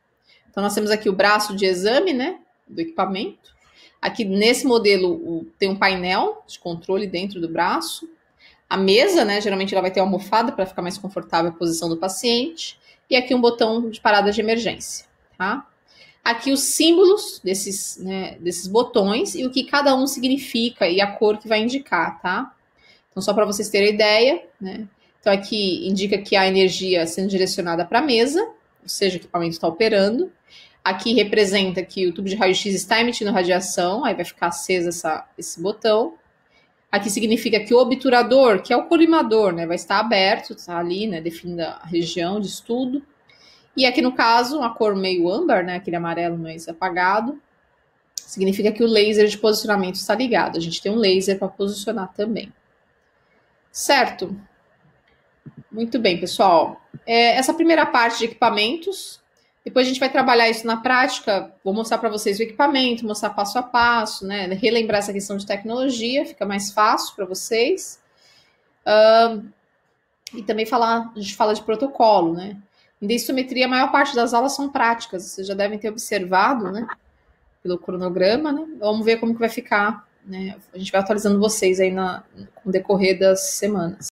Speaker 1: Então, nós temos aqui o braço de exame, né, do equipamento. Aqui, nesse modelo, tem um painel de controle dentro do braço. A mesa, né, geralmente ela vai ter uma almofada para ficar mais confortável a posição do paciente. E aqui um botão de parada de emergência, tá? Aqui os símbolos desses botões e o que cada um significa e a cor que vai indicar, tá? Então, só para vocês terem ideia, né? Então, aqui indica que há energia sendo direcionada para a mesa, ou seja, o equipamento está operando. Aqui representa que o tubo de raio-x está emitindo radiação, aí vai ficar acesa esse botão. Aqui significa que o obturador, que é o colimador, né, vai estar aberto, está ali, né, definindo a região de estudo. E aqui no caso, a cor meio âmbar, né, aquele amarelo mais apagado, significa que o laser de posicionamento está ligado. A gente tem um laser para posicionar também. Certo? Muito bem, pessoal. Essa primeira parte de equipamentos. Depois a gente vai trabalhar isso na prática. Vou mostrar para vocês o equipamento, mostrar passo a passo, né? Relembrar essa questão de tecnologia, fica mais fácil para vocês. E também a gente fala de protocolo, né? Em densitometria, a maior parte das aulas são práticas, vocês já devem ter observado, né? Pelo cronograma, né? Vamos ver como que vai ficar, né? A gente vai atualizando vocês aí com o decorrer das semanas.